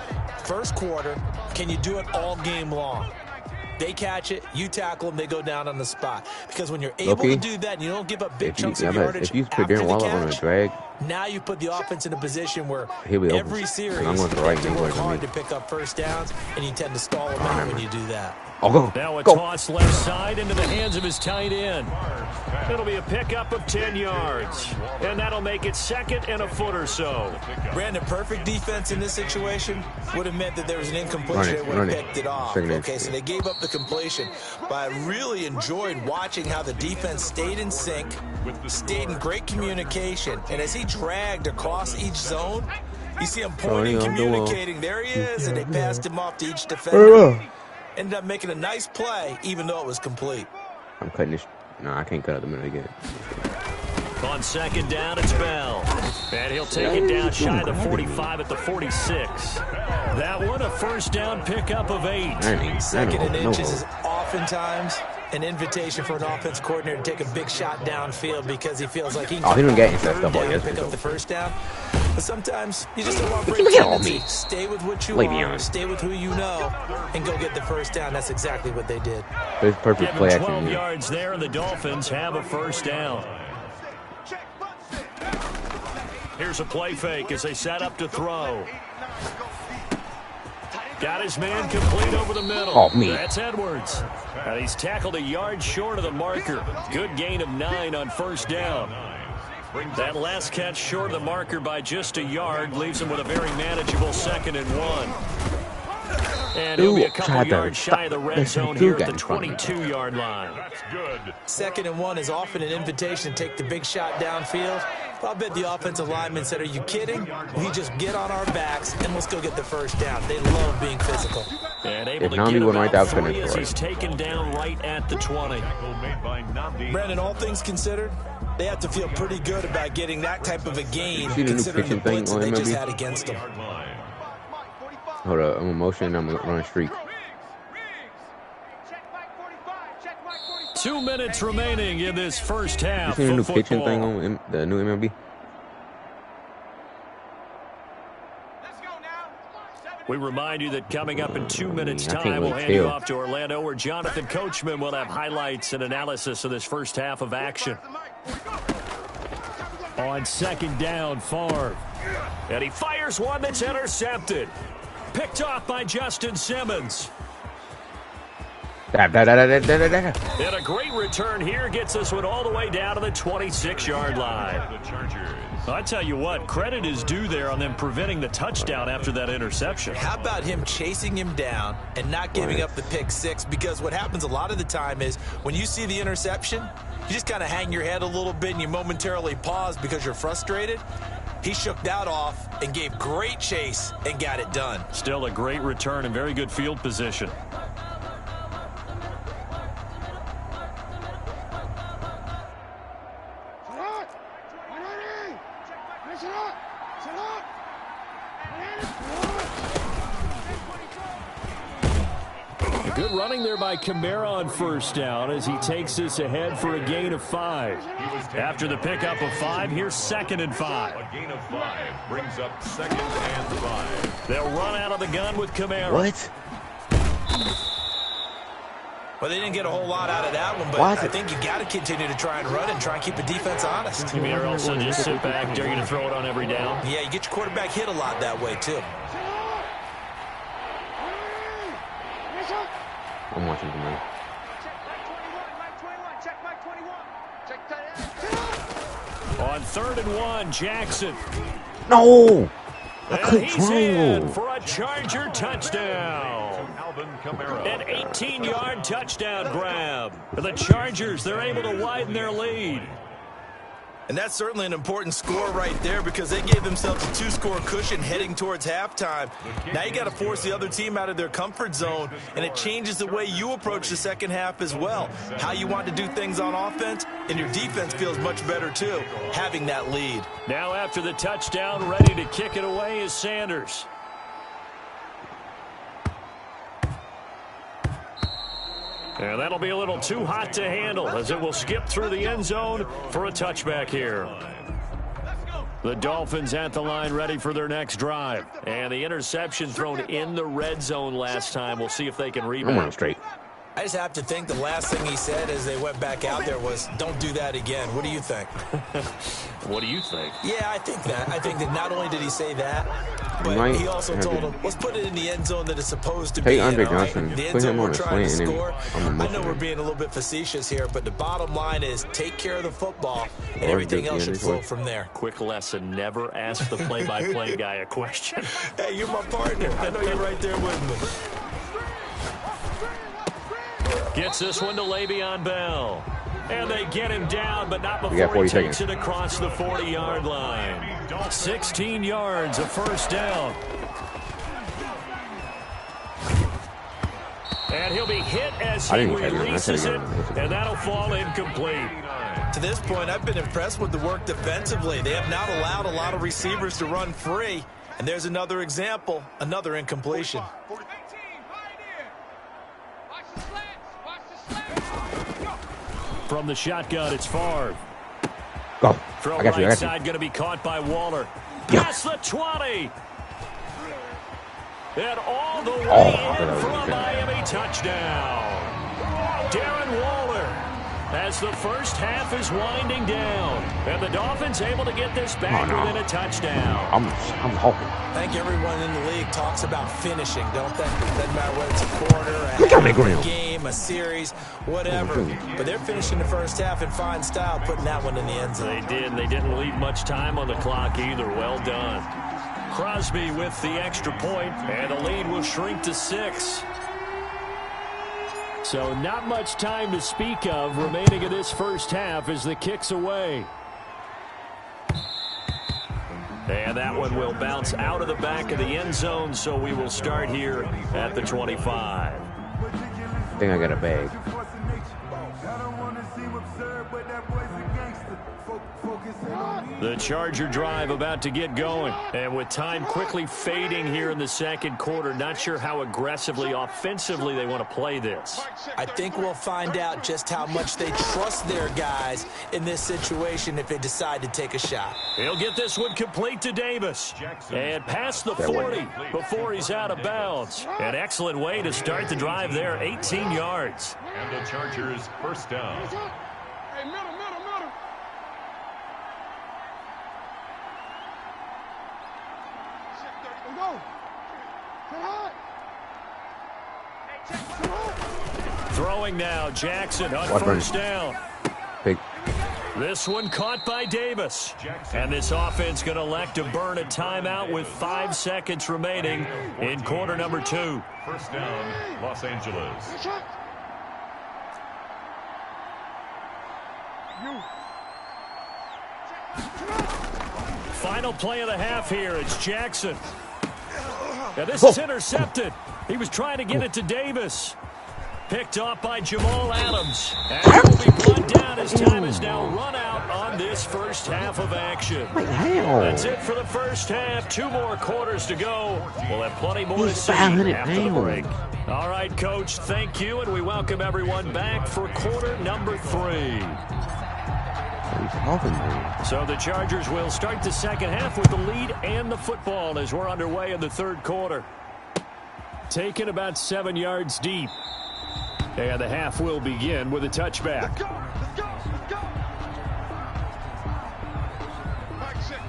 First quarter, can you do it all game long? They catch it, you tackle them, they go down on the spot. Because when you're able to do that and you don't give up big chunks of yardage If you put after Darren the Waller on a catch, drag, now you put the offense in a position where he'll be open. every series And I'm going to the you right have to and he's work going hard to to me. pick up first downs, and you tend to stall them out when you do that. Oh, go. Now a Go. toss left side into the hands of his tight end. It'll be a pickup of 10 yards. And that'll make it second and a foot or so. Brandon, perfect defense in this situation would have meant that there was an incompletion that would have picked it off. Okay, so they gave up the completion. But I really enjoyed watching how the defense stayed in sync, stayed in great communication. And as he dragged across each zone, you see him pointing, communicating. There he is, and they passed him off to each defender. Ended up making a nice play, even though it was complete. I'm cutting this. No, I can't cut out the middle again. On second down, it's Bell. And he'll take it down shy of the 45 at the 46. That one, a first down pickup of 8. Second and inches is oftentimes an invitation for an offense coordinator to take a big shot downfield because he feels like he can he didn't get into that stuff all pick yesterday. up the first down. But sometimes you just don't want to Look break at all tendency. me. Stay with what you Leave me are, on. stay with who you know, and go get the first down. That's exactly what they did. It's perfect Give play him 12 action. yards there, and the Dolphins have a first down. Here's a play fake as they set up to throw. Got his man complete over the middle. Oh, me. That's Edwards. And he's tackled a yard short of the marker. Good gain of 9 on first down. That last catch short of the marker by just a yard leaves him with a very manageable second and 1. And he'll be a couple yards shy of the red zone here at the 22-yard line. That's good. Second and 1 is often an invitation to take the big shot downfield. I'll bet the offensive lineman said, are you kidding? We just get on our backs and let's go get the first down. They love being physical. And able If to Namdi get went right there, I about was 3 as gonna he's taken down right at the 20. Brandon, all things considered, they have to feel pretty good about getting that type of a gain, You see the new considering the pitching thing blitz on that they just MLB? had against them. Hold up, I'm in motion. I'm gonna run a streak. 2 minutes remaining in this first You half seen the new of pitching thing football. on the new MLB? We remind you that coming up in 2 minutes' I can't time, we'll really hand you tell. off to Orlando, where Jonathan Coachman will have highlights and analysis of this first half of action. On second down, Favre. And he fires one that's intercepted. Picked off by Justin Simmons. Da. And a great return here gets this one all the way down to the 26-yard line. I tell you what, credit is due there on them preventing the touchdown after that interception. How about him chasing him down and not giving up the pick six? Because what happens a lot of the time is when you see the interception, you just kind of hang your head a little bit and you momentarily pause because you're frustrated. He shook that off and gave great chase and got it done. Still a great return and very good field position. Good running there by Kamara on first down as he takes this ahead for a gain of 5. After the pickup of 5, here's second and 5. A gain of 5 brings up second and 5. They'll run out of the gun with Kamara. What? Well, they didn't get a whole lot out of that one, but I think you got to continue to try and run and try and keep the defense honest. You mean also just sit back, dare you to throw it on every down? Yeah, you get your quarterback hit a lot that way, too. I'm watching the man. On 3rd and 1, Jackson. No! And he's in for a Charger touchdown. An 18-yard touchdown grab. The Chargers, they're able to widen their lead. And that's certainly an important score right there because they gave themselves a 2-score cushion heading towards halftime. Now you got to force the other team out of their comfort zone, and it changes the way you approach the second half as well. How you want to do things on offense, and your defense feels much better too, having that lead. Now after the touchdown, ready to kick it away is Sanders. And that'll be a little too hot to handle as it will skip through the end zone for a touchback here. The Dolphins at the line ready for their next drive. And the interception thrown in the red zone last time. We'll see if they can rebound. I'm on straight. I just have to think the last thing he said as they went back out there was, don't do that again. What do you think? What do you think? Yeah, I think that. I think that not only did he say that, but he also told him, let's put it in the end zone that it's supposed to be. Hey, Andre Johnson, the end put zone him on we're a trying to slant score. and I know we're being a little bit facetious here, but the bottom line is take care of the football, and everything else should flow from there. Quick lesson, never ask the play-by-play guy a question. Hey, you're my partner. I know you're right there with me. Gets this one to Le'Veon Bell. And they get him down, but not before he takes it across the 40-yard line. 16 yards, a first down. And he'll be hit as he releases it, and that'll fall incomplete. To this point, I've been impressed with the work defensively. They have not allowed a lot of receivers to run free. And there's another example, another incompletion. From the shotgun, it's Favre. Go. Throw I got you. right side going to be caught by Waller. Past the 20. And all the way in for a Miami touchdown. Darren Waller as the first half is winding down. And the Dolphins able to get this back within a touchdown. I'm hoping. I think everyone in the league talks about finishing, don't they? Doesn't matter whether it's a quarter, a game, a series, whatever. But they're finishing the first half in fine style, putting that one in the end zone. They did. They didn't leave much time on the clock either. Well done. Crosby with the extra point, and the lead will shrink to 6. So not much time to speak of remaining in this first half as the kick's away. And that one will bounce out of the back of the end zone, so we will start here at the 25. I think I got a bag. The Charger drive about to get going. And with time quickly fading here in the second quarter, not sure how aggressively, offensively they want to play this. I think we'll find out just how much they trust their guys in this situation if they decide to take a shot. He'll get this one complete to Davis. And past the 40 before he's out of bounds. An excellent way to start the drive there, 18 yards. And the Chargers first down. Hey, middle. Throwing now, Jackson on first down. Big. This one caught by Davis. And this offense going to elect to burn a timeout with 5 seconds remaining in quarter number 2. First down, Los Angeles. Final play of the half here. It's Jackson. Now this is intercepted. He was trying to get it to Davis. Picked off by Jamal Adams. And he will be brought down as time is now run out on this first half of action. That's it for the first half. 2 more quarters to go. We'll have plenty more to see after the break. All right, Coach, thank you, and we welcome everyone back for quarter number 3. So the Chargers will start the second half with the lead and the football as we're underway in the third quarter. Taken about 7 yards deep. And the half will begin with a touchback.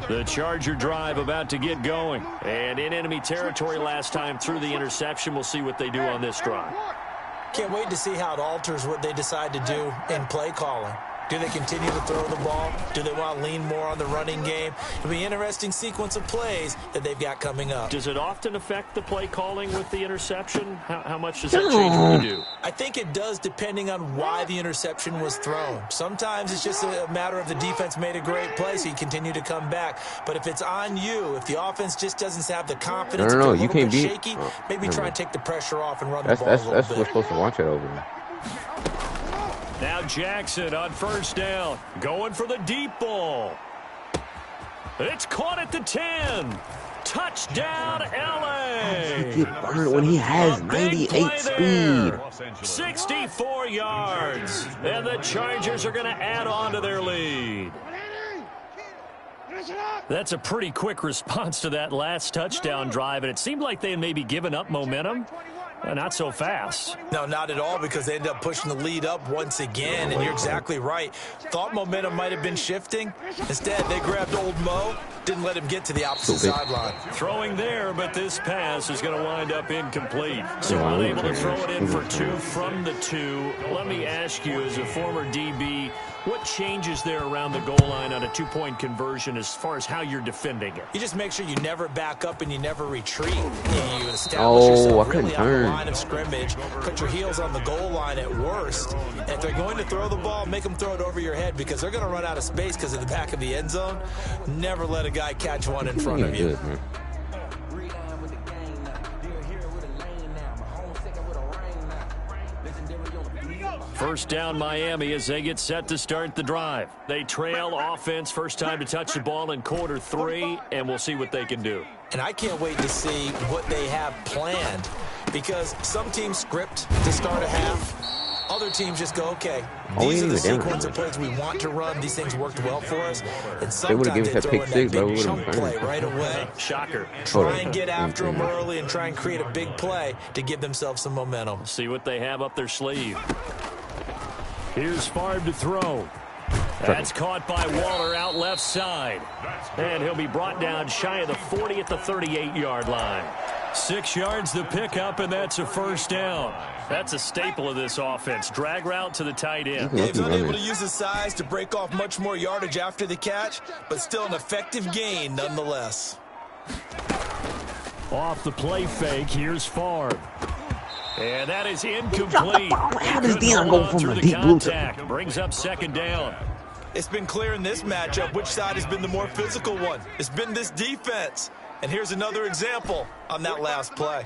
The Charger drive about to get going. And in enemy territory last time through the interception. We'll see what they do on this drive. Can't wait to see how it alters what they decide to do in play calling. Do they continue to throw the ball? Do they want to lean more on the running game? It'll be an interesting sequence of plays that they've got coming up. Does it often affect the play calling with the interception? How much does that change what you do? I think it does depending on why the interception was thrown. Sometimes it's just a matter of the defense made a great play, so you continue to come back. But if it's on you, if the offense just doesn't have the confidence, No, you can't beat. Shaky, maybe try and take the pressure off and run the ball a little That's bit. we're supposed to watch it over. Now Jackson on first down, going for the deep ball. It's caught at the 10. Touchdown, LA. He get burned when he has 98 speed. 64 yards. And the Chargers are going to add on to their lead. That's a pretty quick response to that last touchdown drive, and it seemed like they had maybe given up momentum. Not so fast. No, not at all, because they ended up pushing the lead up once again, and you're exactly right. Thought momentum might have been shifting. Instead, they grabbed old Mo, didn't let him get to the opposite sideline. Throwing there, but this pass is going to wind up incomplete. So unable to throw it in for 2 from the 2. Let me ask you, as a former DB, what changes there around the goal line on a 2-point conversion as far as how you're defending it? You just make sure you never back up and you never retreat. You establish yourself really on the line of scrimmage, put your heels on the goal line at worst. And if they're going to throw the ball, make them throw it over your head, because they're going to run out of space because of the back of the end zone. Never let a guy catch one in front of you. First down Miami as they get set to start the drive. They trail offense, first time to touch the ball in quarter 3, and we'll see what they can do. And I can't wait to see what they have planned, because some teams script to start a half. Other teams just go, okay, these are the sequence of plays we want to run. These things worked well for us. And sometimes they throw in that big chunk play right away. Shocker. Try and get after them early and try and create a big play to give themselves some momentum. See what they have up their sleeve. Here's Favre to throw. That's caught by Waller out left side. And he'll be brought down shy of the 40 at the 38-yard line. 6 yards the pickup, and that's a first down. That's a staple of this offense. Drag route to the tight end. He's unable to use his size to break off much more yardage after the catch, but still an effective gain nonetheless. Off the play fake, here's Favre. And that is incomplete. How does Deion go from a deep blue to... Brings up second down. It's been clear in this matchup which side has been the more physical one. It's been this defense. And here's another example on that last play.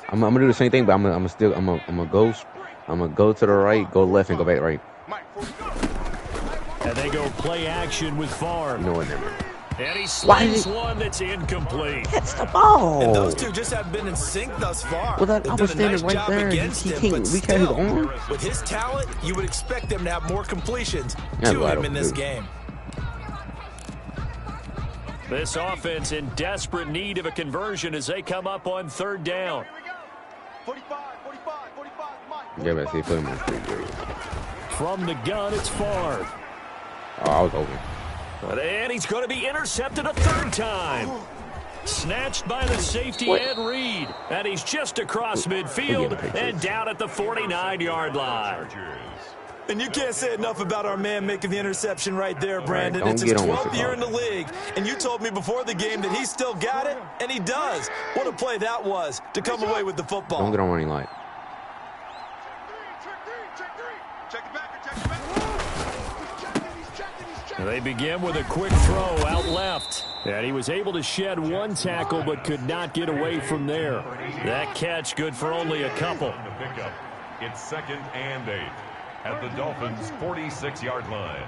I'm gonna do the same thing, but I'm gonna go to the right, go left, and go back right. And they go play action with Favre. No, never. And he slings one that's incomplete. Catch the ball. And those two just haven't been in sync thus far. Well, I was standing right there. He can't. We can't on. With his talent, you would expect them to have more completions to him in this game. This offense in desperate need of a conversion as they come up on third down. Yeah, but see, put him in the street. From the gun, it's Favre. Oh, I was open. And he's going to be intercepted a third time. Snatched by the safety Ed Reed. And he's just across midfield and down at the 49-yard line. And you can't say enough about our man making the interception right there, Brandon. It's his 12th year in the league, and you told me before the game that he still got it, and he does. What a play that was to come away with the football. Don't get on running light. They begin with a quick throw out left. And he was able to shed one tackle but could not get away from there. That catch good for only a couple. It's 2nd and 8 at the Dolphins' 46-yard line.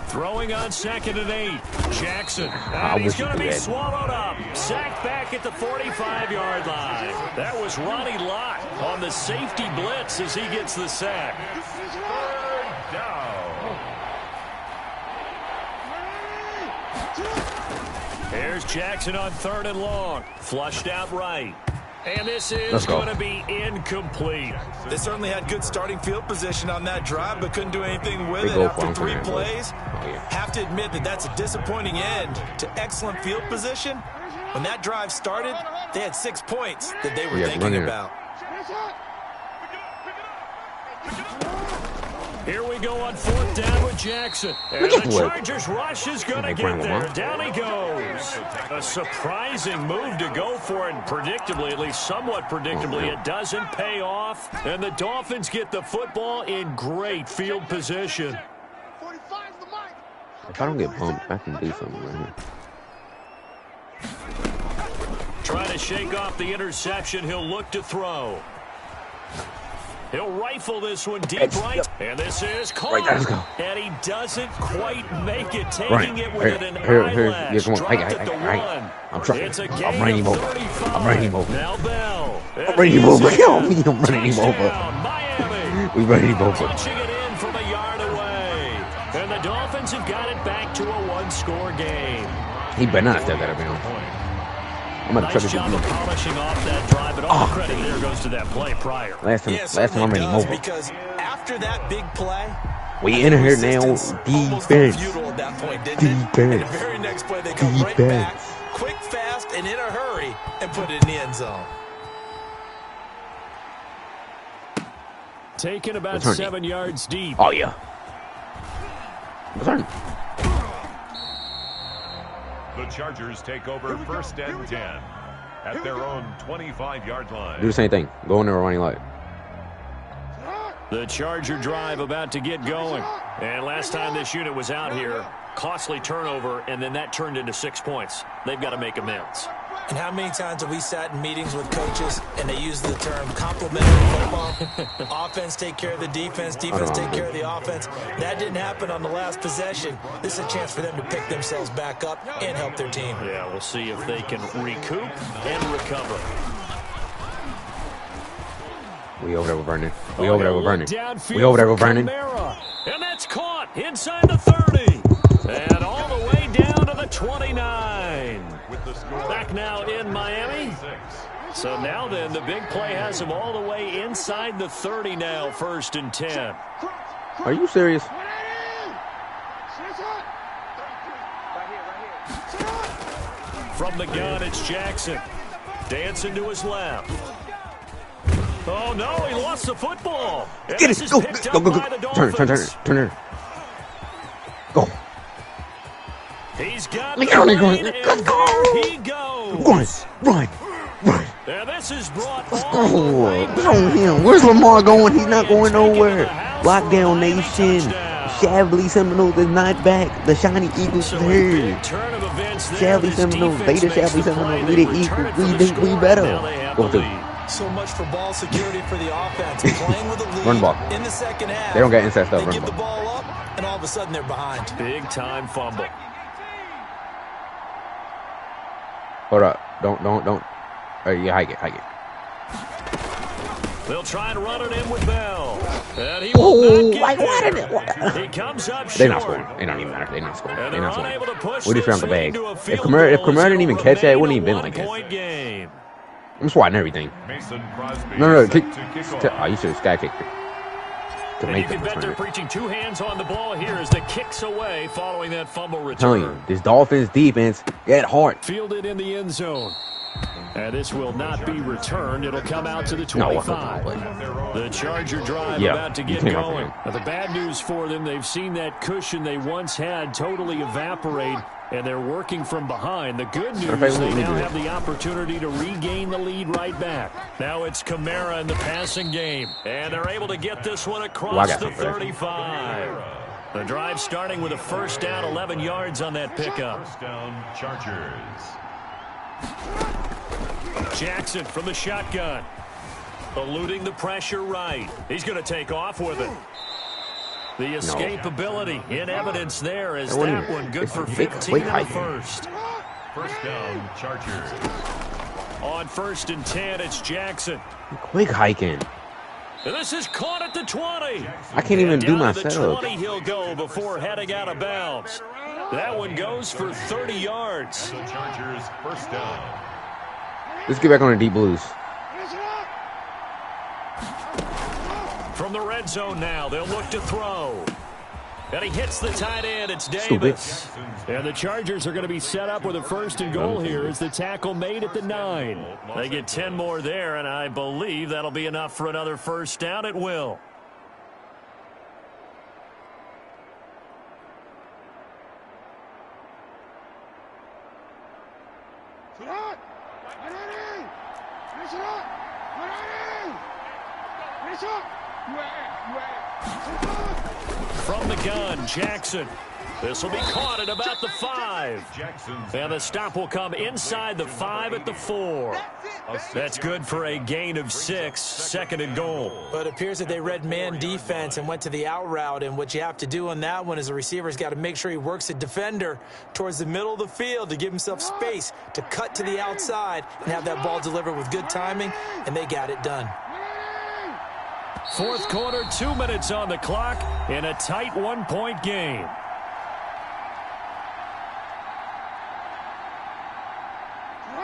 Throwing on 2nd and 8. Jackson. And he's going to be swallowed up. Sacked back at the 45-yard line. That was Ronnie Lott on the safety blitz as he gets the sack. Here's Jackson on 3rd and long. Flushed out right. And this is going to be incomplete. They certainly had good starting field position on that drive, but couldn't do anything with it after 3 plays. Have to admit that that's a disappointing end to excellent field position. When that drive started, they had 6 points that they were thinking about. Here we go on 4th down with Jackson. And the Chargers rush is going to get there. Down he goes. A surprising move to go for it. Predictably, at least somewhat predictably, it doesn't pay off. And the Dolphins get the football in great field position. If I don't get bumped, I can do something right here. Trying to shake off the interception. He'll look to throw. He'll rifle this one deep right. And this is caught. Right, let's go. And he doesn't quite make it. Taking it with an Here, eyelash. come on. I'm trying. It's a I'm gain running him of over. 35. I'm running him over. Now Bell. I'm running him over. I'm running him over. Miami. We running him over. Punching it in from a yard away. And the Dolphins have got it back to a one-score game. He better not step that up, man. I'm gonna Nice job of polishing off that drive, but all the credit there goes to that play prior. Last time I'm running him over. Because after that big play, we in here now. Defense. At that point, didn't it? And the very next play, they come right back, quick, fast, and in a hurry, and put it in the end zone. Taken about 7 yards deep. Oh, yeah. The Chargers take over 1st and 10 at their own 25-yard line. Do the same thing. Go in there running light. The Charger drive about to get going. And last time this unit was out here, costly turnover, and then that turned into 6 points. They've got to make amends. And how many times have we sat in meetings with coaches and they use the term complementary football? Offense take care of the defense, defense take care of the offense. That didn't happen on the last possession. This is a chance for them to pick themselves back up and help their team. Yeah, we'll see if they can recoup and recover. We over there with Vernon. We over there with Vernon. We over there with Vernon. And that's caught inside the 30. And all the way down to the 29. Back now in Miami. So now then, the big play has him all the way inside the 30 now, 1st and 10. Are you serious? From the gun, it's Jackson. Dancing to his left. Oh, no, he lost the football. And Get this it. is Go. picked Go, up go, by go. the Turn. Dolphins. Go. He's got Look the out, lead, Nick. and there he goes. Run. And this is brought all Oh, show him. Where's Lamar going? He's not going nowhere. Lockdown Nation. Shavli Seminoles is not back. The Shiny Eagles is here. Shavli Seminoles. Beta Shavli Seminoles. We the Eagles. We think we better. Go through. So much for ball security for the offense. Playing with the lead Run ball. in the second half. They don't get inside stuff. They Run give the ball. ball up, and all of a sudden they're behind. Big time fumble. Hold up. Don't. Yeah, hike it. They'll try and run it in with Bell. And he will not get there. He comes up short. They're not scoring. It don't even matter. They're not scoring. And They're they're not unable to scoring. push We just this found the one bag. into a If field Kamara goal, didn't even catch that, it wouldn't even been like this. one-point game. I'm swatting everything. Mason Crosby No. set Kick. to kick off. Oh, you should have sky kicked it. To And make you the can bet they're return. preaching 2 hands on the ball here as the kicks away following that fumble I'm telling return. you, this Dolphins defense get hard. Fielded in the end zone. And this will not be returned. It'll come out to the No, 25. The Charger drive Yeah, about to you get can't run going. from Now, the bad news for them, they've seen that cushion they once had totally evaporate, and they're working from behind. The good news, they now have the opportunity to regain the lead right back. Now it's Kamara in the passing game, and they're able to get this one across the 35. The drive starting with a 1st down, 11 yards on that pickup. 1st down, Chargers. Jackson from the shotgun. Eluding the pressure right. He's going to take off with it. The escapability in evidence there as that one good for 15 in the 1st. 1st down, Chargers. On 1st and 10, it's Jackson. Quick hiking. And this is caught at the 20. I can't even do my Down to the setup. 20 he'll go before heading out of bounds. That one goes for 30 yards. The Chargers 1st down. Let's get back on the deep blues. From the red zone now, they'll look to throw. And he hits the tight end. It's Davis. Stupid. And the Chargers are going to be set up with a 1st and goal here as the tackle made at the 9. They get 10 more there, and I believe that'll be enough for another 1st down. It will. From the gun, Jackson. This will be caught at about the 5. And the stop will come inside the 5 at the 4. That's good for a gain of 6, 2nd and goal. But it appears that they read man defense and went to the out route, and what you have to do on that one is the receiver's got to make sure he works the defender towards the middle of the field to give himself space to cut to the outside and have that ball delivered with good timing, and they got it done. 4th quarter, 2 minutes on the clock in a tight 1-point game.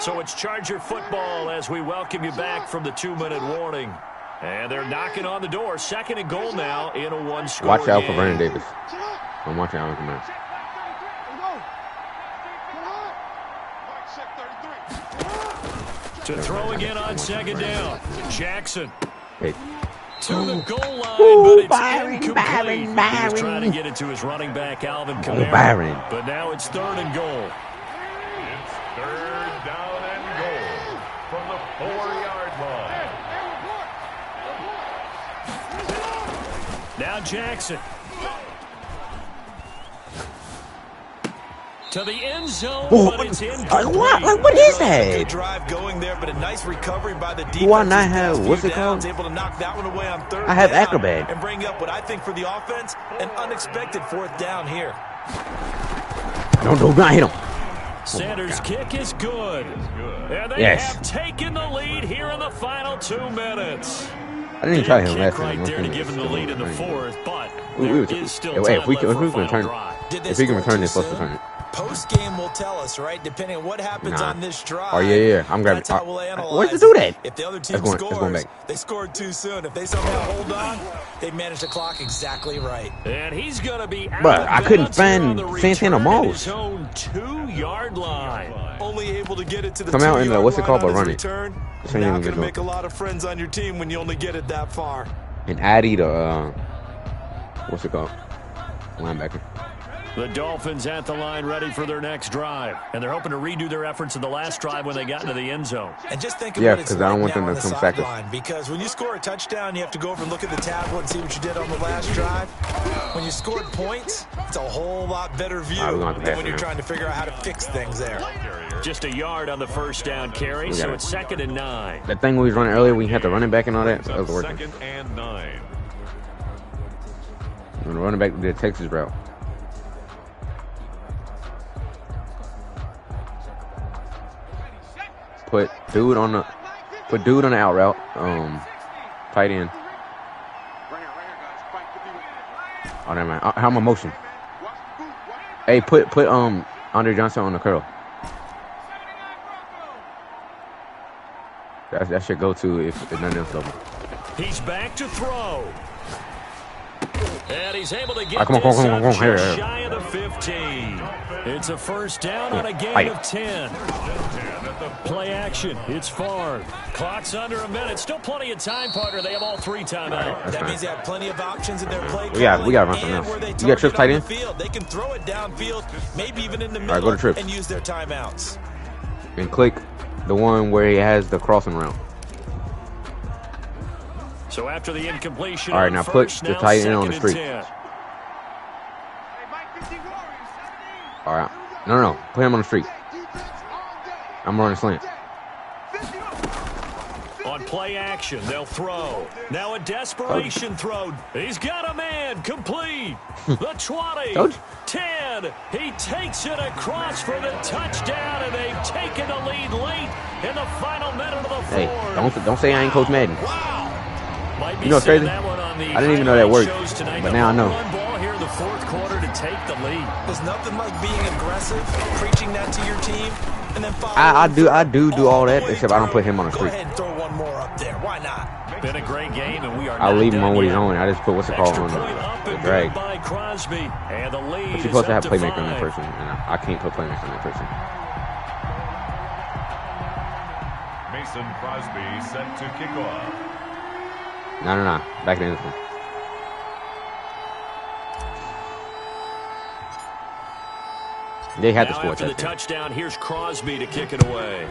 So it's Charger football as we welcome you back from the 2-minute warning. And they're knocking on the door. 2nd and goal now in a 1-score Watch out game. for Vernon Davis. I'm watching out for him. To throw again on 2nd down. Jackson. Hey. To the goal line, Ooh, but it's Byron, incomplete. Byron. He was trying to get it to his running back, Alvin Kamara. Byron. But now it's 3rd and goal. It's 3rd down and goal from the 4-yard line. Now Jackson. To the end zone, but it's incomplete. What is that? Good drive going there, but a nice recovery by the defense. Do I not have, what's it called? Able to knock that one away on 3rd I have down Acrobat. and bring up what I think for the offense, an unexpected 4th down here. Do not hit him. Sanders' kick is good. And they Yes. have taken the lead here in the final 2 minutes. I didn't even try him last Right time. there to give him the lead in the 4th, but We there were- is still hey, time if we left can for a return, final drive. if we can return this, let's return it. Post-game will tell us, right? Depending on what happens Nah. on this drive. Oh, yeah. I'm grabbing. That's how we'll analyze Where'd you do that? If the other team That's scores, going back. they scored too soon. If they somehow hold on, they managed the clock exactly right. And he's going to be out But of I couldn't bounds here on find the Santana return at Moss. his own 2-yard line. Only able to get it to the Come out in 2-yard what's it line called, on but his run it. return. This ain't Not even going to good make a lot of friends on your team when you only get it that far. And Addy, the, what's it called? Linebacker. The Dolphins at the line ready for their next drive. And they're hoping to redo their efforts in the last drive when they got into the end zone. And just think Yeah, of what it's 'cause I don't like want them now to on the come sack us. sideline. Because when you score a touchdown, you have to go over and look at the tablet and see what you did on the last drive. When you scored points, it's a whole lot better view All right, we're gonna have to than pass when it you're now. trying to figure out how to fix things there. Just a yard on the first down carry, We got so it. it's 2nd and 9. That thing we was running earlier, we had the running back and all that. That was Up working. 2nd and 9. When the running back did Texas route. Put dude on the out route. Tight end. Oh, never mind. How am I motion? Hey, put Andre Johnson on the curl. That should go to if nothing else over. He's back to throw. And he's able to get Come on, this come on, up come on, here, just here. shy of the 15. It's a first down on a gain Fight. of 10. Play action. It's Favre. Clock's under a minute. Still plenty of time, partner. They have all 3 timeouts. That means they have plenty of options in their play. We got to run something and else. where they You got Trips tight target on end? the field. They can throw it downfield, maybe even in the right, middle, go to Trips. and use their timeouts. And click the one where he has the crossing route. So after the incompletion, All right, on now put first, the now tight end on the 2nd and street. 10. All right. No. Put him on the street. I'm running slant. On play action, they'll throw. Now a desperation throw. He's got a man. Complete. The 20. Told you. 10. He takes it across for the touchdown, and they've taken the lead late in the final minute of the Hey, fourth. don't say I ain't Coach Madden. Might be You know what's seeing crazy? that one on the I didn't even know that highlight worked, shows tonight. but The now I know. home run ball here in the 4th quarter to take the lead. There's nothing like being aggressive, preaching that to your team, and then following I do all that, the way except I don't put him on the Go street. ahead and throw one more up there. Why not? Been a great game, and we are I'll not leave him done on what he's yet. on. I just put what's it called Extra on point up the and drag. good by Crosby, and the lead But you're is supposed to up have playmaker on that 5. person, and I can't put playmaker on that person. Mason Crosby set to kick off. No. Back in this one. They had to Now score a after the touchdown. touchdown, here's Crosby to kick it away.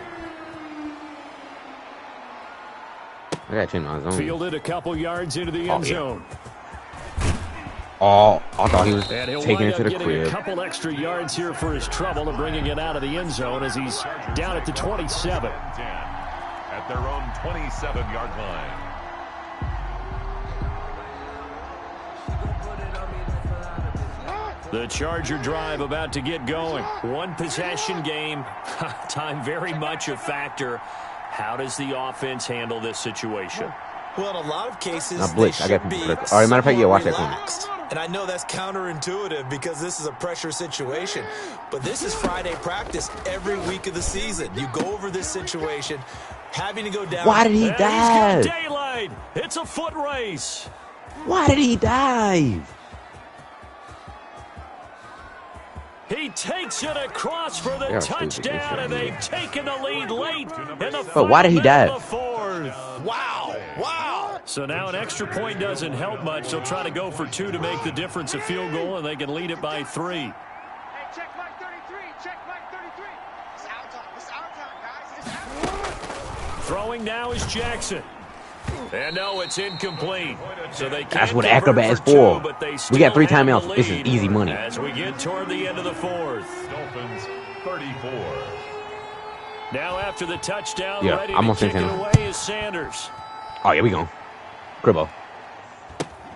I gotta change my zone. Fielded a couple yards into the end zone. Oh, I thought he was And he'll taking wind it to up the getting crib. a couple extra yards here for his trouble and bringing it out of the end zone as he's down at the 27. At their own 27-yard line. The Charger drive about to get going. One possession game. Time very much a factor. How does the offense handle this situation? Well, in a lot of cases, Now blitz. I got people. All right, matter of fact, yeah, watch that for me. And I know that's counterintuitive because this is a pressure situation. But this is Friday practice every week of the season. You go over this situation, having to go down. Why did he And dive? He's got daylight. It's a foot race. Why did he dive? He takes it across for the They are touchdown, and they've taken the lead late in the But why did he final dive? of the fourth. Wow. Wow. So now an extra point doesn't help much. They'll try to go for 2 to make the difference a field goal, and they can lead it by 3. Hey, check Mike 33. Check Mike 33. It's our time. It's our time, guys. It's our time. Throwing now is Jackson. And no, it's incomplete. So they can't That's what convert Acrobat is for 2, for. but they We still got 3 have the timeouts. This is lead easy money. as we get toward the end of the fourth. Dolphins 34. Now after the touchdown, Yeah, ready I'm to on kick it Santana. away is Sanders. Oh, yeah, we go. Cribbo.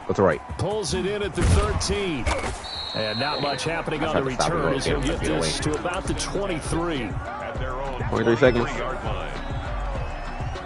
What's right? Pulls it in at the 13. And not much happening on the tried to stop it return right as there, he'll get but get this to about the 23. At their own 23 seconds. 23-yard line.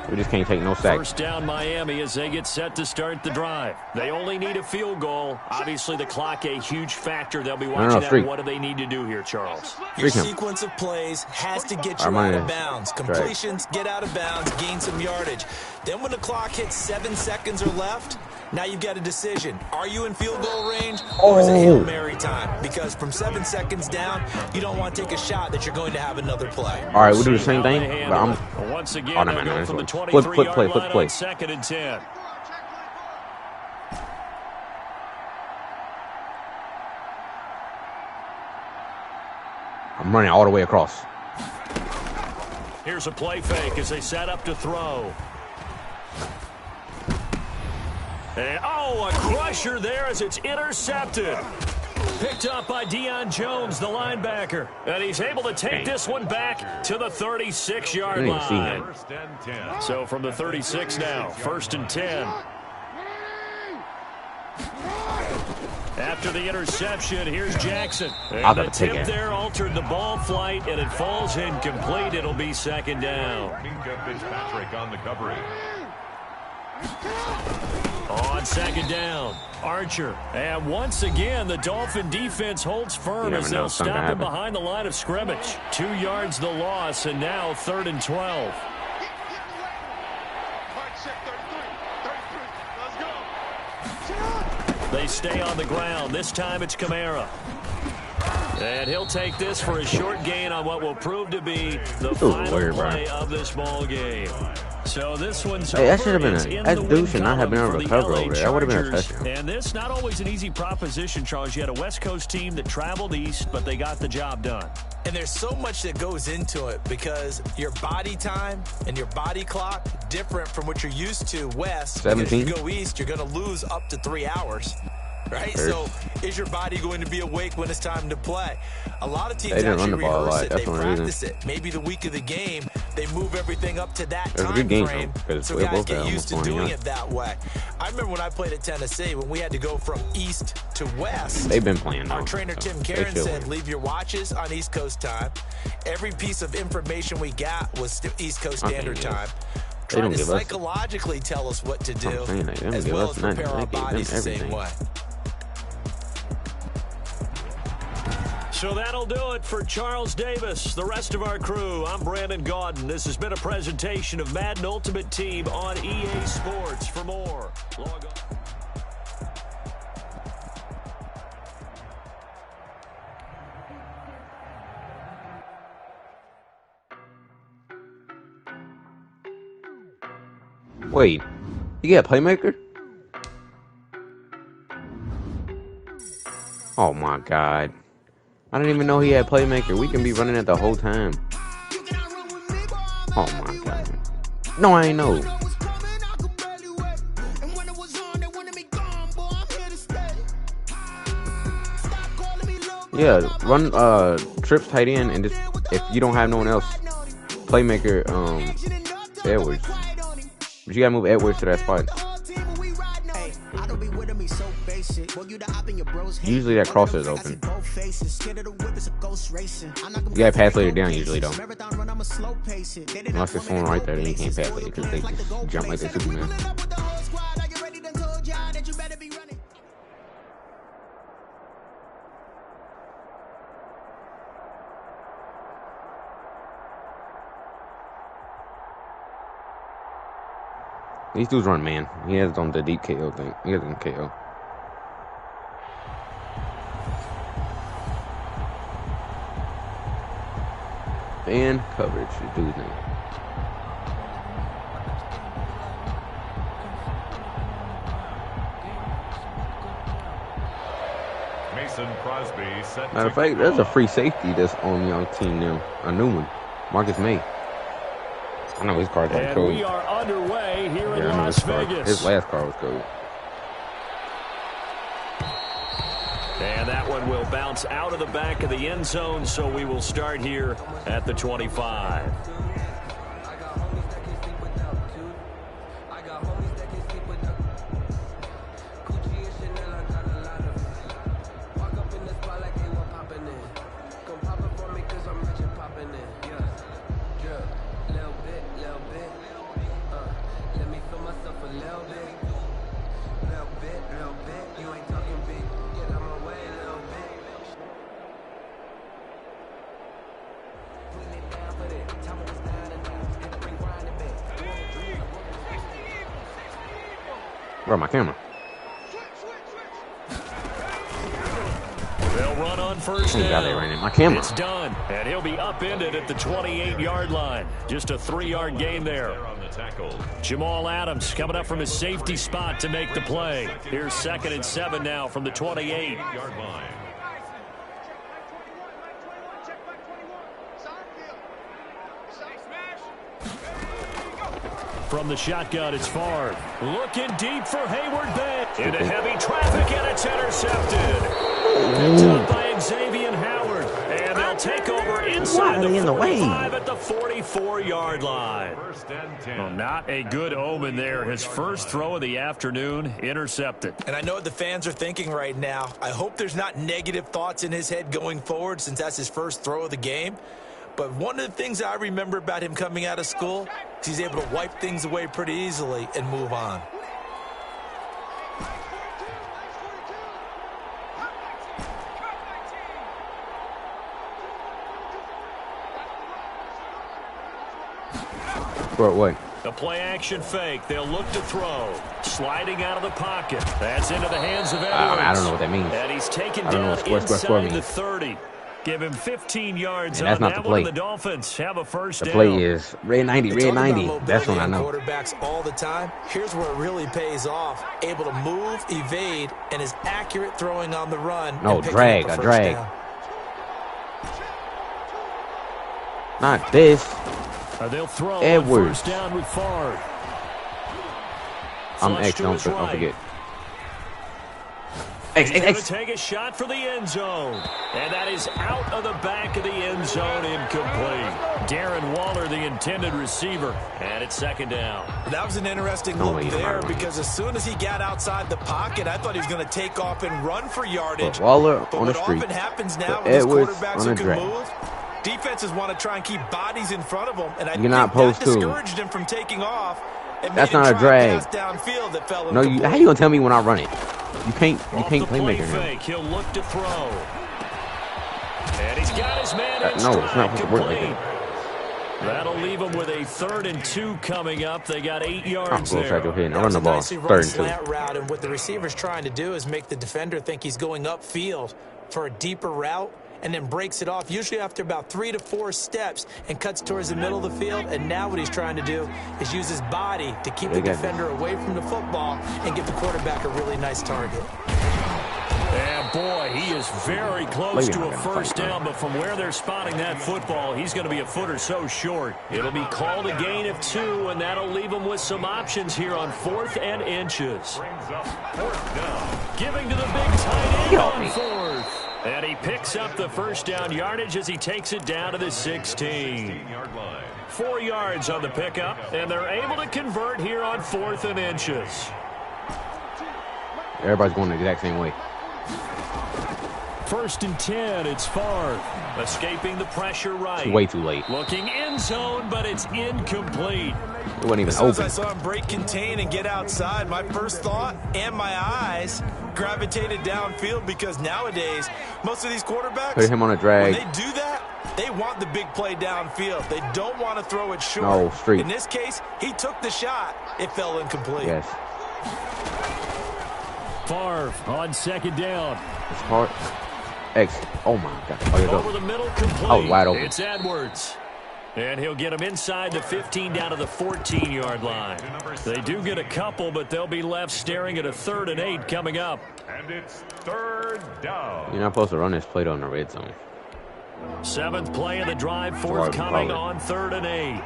We just can't take no sacks. First down Miami as they get set to start the drive. They only need a field goal. Obviously the clock a huge factor. They'll be watching that. streak. What do they need to do here, Charles? Your Streak him. sequence of plays has to get you I'm out gonna of bounds. try. Completions, get out of bounds, gain some yardage. Then when the clock hits 7 seconds or left, now you've got a decision. Are you in field goal range or is it Hail Mary time? Because from 7 seconds down, you don't want to take a shot that you're going to have another play. All right, we'll do the same thing. But I'm. Once again, Oh, no, they'll man, go no, from the this one. 23-yard Flip play, line on 2nd and 10. I'm running all the way across. Here's a play fake as they set up to throw. And, oh, a crusher there as it's intercepted. Picked up by Deion Jones, the linebacker. And he's able to take this one back to the 36-yard line. First and 10. So from the 36 now, 1st and 10. After the interception, here's Jackson. I And the gotta take tip it. there altered the ball flight, and it falls incomplete. It'll be 2nd down. Minka Fitzpatrick on the coverage. On 2nd down, Archer. And once again, the Dolphin defense holds firm You as never know, they'll something stop him happen. behind the line of scrimmage. 2 yards the loss, and now 3rd and 12. They stay on the ground. This time it's Kamara. And he'll take this for a short gain on what will prove to be the final weird, bro. play of this ball game. So this one's Hey, that over. should have been It's a. in That the dude win should not have been column able to for the cover LA over there. That would have been a Chargers. touchdown. And this not always an easy proposition, Charles. You had a West Coast team that traveled east, but they got the job done. And there's so much that goes into it because your body time and your body clock different from what you're used to west. Because 17. if you go east, you're going to lose up to 3 hours. Right? Sure. So is your body going to be awake when it's time to play? A lot of teams They didn't run actually the ball a rehearse lot. it. That's They the only reason. practice it. Maybe the week of the game, they move everything up to that It was a time good game, frame though, 'cause so we guys both get had used to almost 20 doing yards. it that way. I remember when I played at Tennessee, when we had to go from east to west. They've been playing, Our though, trainer so Tim they Karen should said, win. leave your watches on East Coast time. Every piece of information we got was East Coast Okay, Standard yeah. Time. They Trying don't to give us- psychologically tell us what to That's what do, I'm saying. They don't as give well us as nothing. prepare They our give them bodies the same everything. way. So that'll do it for Charles Davis. The rest of our crew, I'm Brandon Gaudin. This has been a presentation of Madden Ultimate Team on EA Sports. For more, log on. Wait, you got a playmaker? Oh my god. I didn't even know he had playmaker. We can be running it the whole time. Oh my god. No, I ain't know. Yeah, run trips tight end, and just if you don't have no one else, playmaker Edwards. But you gotta move Edwards to that spot. Usually that crosser is open. You gotta pass later down usually though. Unless there's someone right there, then you can't pass later because they just jump like they're Superman. These dudes run man. He has on the deep KO thing. He has on KO. And coverage, the dude's name. Mason Crosby set. Matter of fact, there's a free safety that's on your team now. A new one. Marcus May. I know his card's like code. We are underway here in Yeah, Las Vegas. His last card was code. And that one will bounce out of the back of the end zone, so we will start here at the 25. Where's my camera? They'll run on first down. down. There right now. My camera. It's done, and he'll be upended at the 28-yard line. Just a 3-yard gain there. Jamal Adams coming up from his safety spot to make the play. Here's 2nd and 7 now from the 28-yard line. From the shotgun, it's Favre. Looking deep for Hayward Bay. Into heavy traffic, and it's intercepted. Picked up by Xavier Howard. And they'll take over inside the 45 at the 44-yard line. Well, not a good omen there. His first throw of the afternoon, intercepted. And I know what the fans are thinking right now. I hope there's not negative thoughts in his head going forward since that's his first throw of the game. But one of the things I remember about him coming out of school is he's able to wipe things away pretty easily and move on. What? A play-action fake. They'll look to throw. Sliding out of the pocket. That's into the hands of Edwards. I don't know what that means. And he's taken I don't know down what square inside the means. 30. Give him 15 yards And that's on not that the one. play. The Dolphins have a first The down. play is red 90, They red talk about 90. mobility That's when I in know. quarterbacks all the time. Here's where it really pays off. Able to move, evade, and is accurate throwing on the run. No, and picking drag, up a first drag. down. Not this. They'll throw Edwards. on first down with Favre. I'm Flush X, to don't his right. forget. He's going to X. take a shot for the end zone. And that is out of the back of the end zone, incomplete. Darren Waller, the intended receiver. And it's 2nd down. That was an interesting look there because as soon as he got outside the pocket, I thought he was going to take off and run for yardage. Put Waller But on the what street. often happens now Put with these Edwards quarterbacks on who the can drag. move, defenses want to try and keep bodies in front of them, and I You're think not that supposed to. discouraged him from taking off. And That's made him not a try and drag. pass downfield that fell No, incomplete. how you gonna tell me when I run it? You can't Off the play maker him. fake, he'll look to throw. And he's got his man in No, it's stride, not supposed to work like complete. that. That'll leave him with a 3rd and 2 coming up. They got 8 I'm yards going to try there. to hit and That run was the a ball. nicely 3rd run and 2. slant route, and what the receiver's trying to do is make the defender think he's going upfield for a deeper route, and then breaks it off, usually after about 3 to 4 steps, and cuts towards the middle of the field. And now what he's trying to do is use his body to keep the defender away from the football and give the quarterback a really nice target. And boy, he is very close to a first down, but from where they're spotting that football, he's going to be a foot or so short. It'll be called a gain of 2, and that'll leave him with some options here on 4th and inches. Giving to the big tight end on 4th. And he picks up the first down yardage as he takes it down to the 16. 4 yards on the pickup, and they're able to convert here on 4th and inches. Everybody's going the exact same way. 1st and 10, it's Favre. Escaping the pressure right. It's way too late. Looking end zone, but it's incomplete. It wasn't even As soon as open. I saw him break contain and get outside, my first thought and my eyes gravitated downfield because nowadays, most of these quarterbacks, Put him on a drag. when they do that, they want the big play downfield. They don't want to throw it short. No, straight. In this case, he took the shot. It fell incomplete. Yes. Favre on 2nd down. It's hard. Oh, my God. Oh, you're Over the middle, complete. Oh, wide open. It's Edwards. And he'll get him inside the 15 down to the 14-yard line. They do get a couple, but they'll be left staring at a 3rd and 8 coming up. And it's 3rd down. You're not supposed to run this play on the red zone. 7th play of the drive, Hard to forthcoming follow. on 3rd and 8.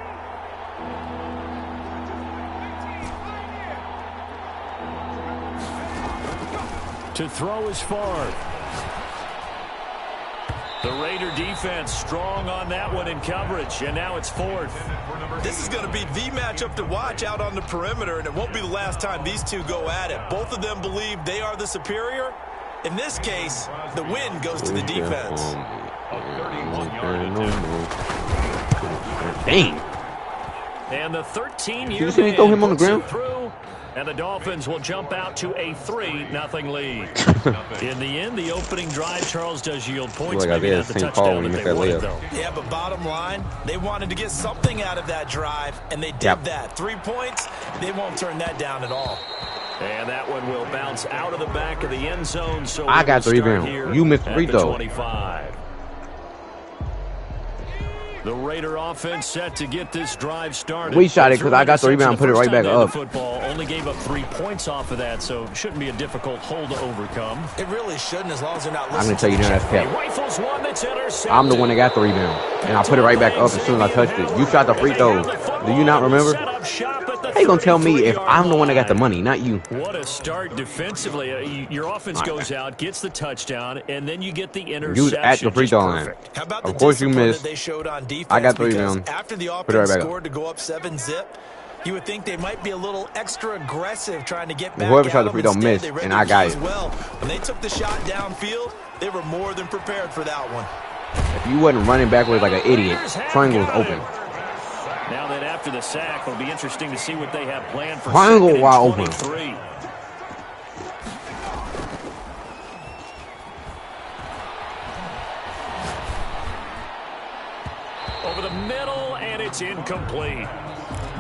To throw is Favre. The Raider defense strong on that one in coverage, and now it's 4th. This is going to be the matchup to watch out on the perimeter, and it won't be the last time these two go at it. Both of them believe they are the superior. In this case, the win goes to the defense. Dang. And the 13-year Did you see me throw him on the puts it ground? through, and the Dolphins will jump out to a 3-0 lead. In the end, the opening drive, Charles, does yield points. Like Maybe Isaiah not the St. Paul touchdown when he that missed they that wanted, layup. though. Yeah, but bottom line, they wanted to get something out of that drive, and they did that. 3 points, they won't turn that down at all. And that one will bounce out of the back of the end zone. So I got we'll the start rebound. here You missed the at free the throw. 25. The Raider offense set to get this drive started. We shot it 'cause I got the rebound and put it right back up. Football only gave up 3 points off of that, so it shouldn't be a difficult hole to overcome. It really shouldn't, as long as they're not I'm listening. going to tell you now that's He cap. rifles one that's intercepted. I'm the one that got the rebound. And I put it right back up as soon as I touched it. You shot the free throw. Do you not remember? How you going to tell me if I'm the one that got the money, not you? What a start defensively. Your offense goes out, gets the touchdown, and then you get the interception. You was at the free throw line. How about the Of course you discipline missed. that they showed on defense? I got the Because rebound. after the Put it right offense back up. scored to go up 7-0, you would think they might be a little extra aggressive trying to get back Whoever at shot the them. free throw Instead, missed, they read and their I got cues it. well. When they took the shot downfield, they were more than prepared for that one. If you wasn't running backwards like an idiot, triangle was open. Now that after the sack, it'll be interesting to see what they have planned for Triangle 2nd and wide open. 23. Over the middle, and it's incomplete.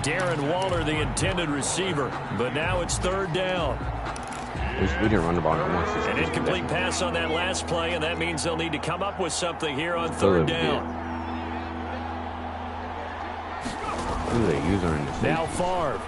Darren Waller, the intended receiver, but now it's 3rd down. We didn't run the ball once. An incomplete pass on that last play, and that means they'll need to come up with something here on 3rd Good, down. Who's a user in this? Now Favre.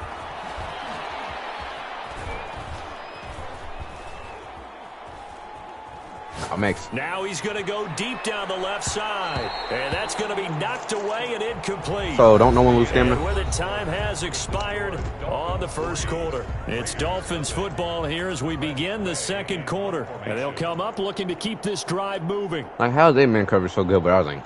Now he's going to go deep down the left side. And that's going to be knocked away and incomplete. So don't no one lose stamina? And where the time has expired on the first quarter. It's Dolphins football here as we begin the 2nd quarter. And they'll come up looking to keep this drive moving. Like, how is they man coverage so good? But I was like,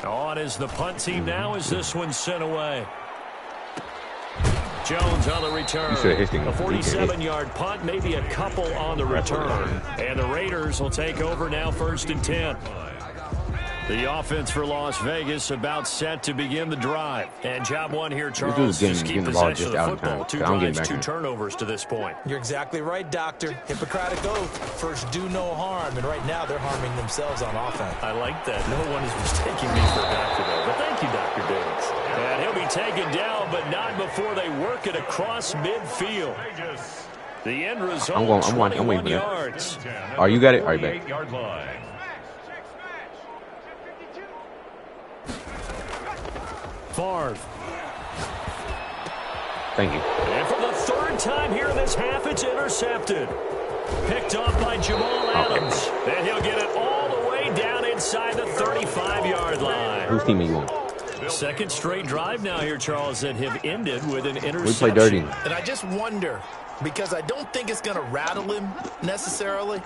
On is the punt team now as this one's sent away. Jones on the return. You should have hit him. A 47-yard punt, maybe a couple on the return. And the Raiders will take over now 1st and 10. The offense for Las Vegas about set to begin the drive. And job one here, Charles, just keep possession of the football. 2 drives, 2 turnovers to this point. You're exactly right, Doctor. Hippocratic oath. First, do no harm. And right now, they're harming themselves on offense. I like that. No one is mistaking me for a doctor, though. But thank you, Dr. Davis. And he'll be taken down, but not before they work it across midfield. The end result, I'm 21 waiting for yards. that. Oh, you got it? All right, back. Favre. Thank you. And for the 3rd time here in this half, it's intercepted. Picked off by Jamal Adams. And he'll get it all the way down inside the 35-yard line. Whose team are you on? Second straight drive now here, Charles, that have ended with an interception. We play dirty. And I just wonder, because I don't think it's going to rattle him necessarily,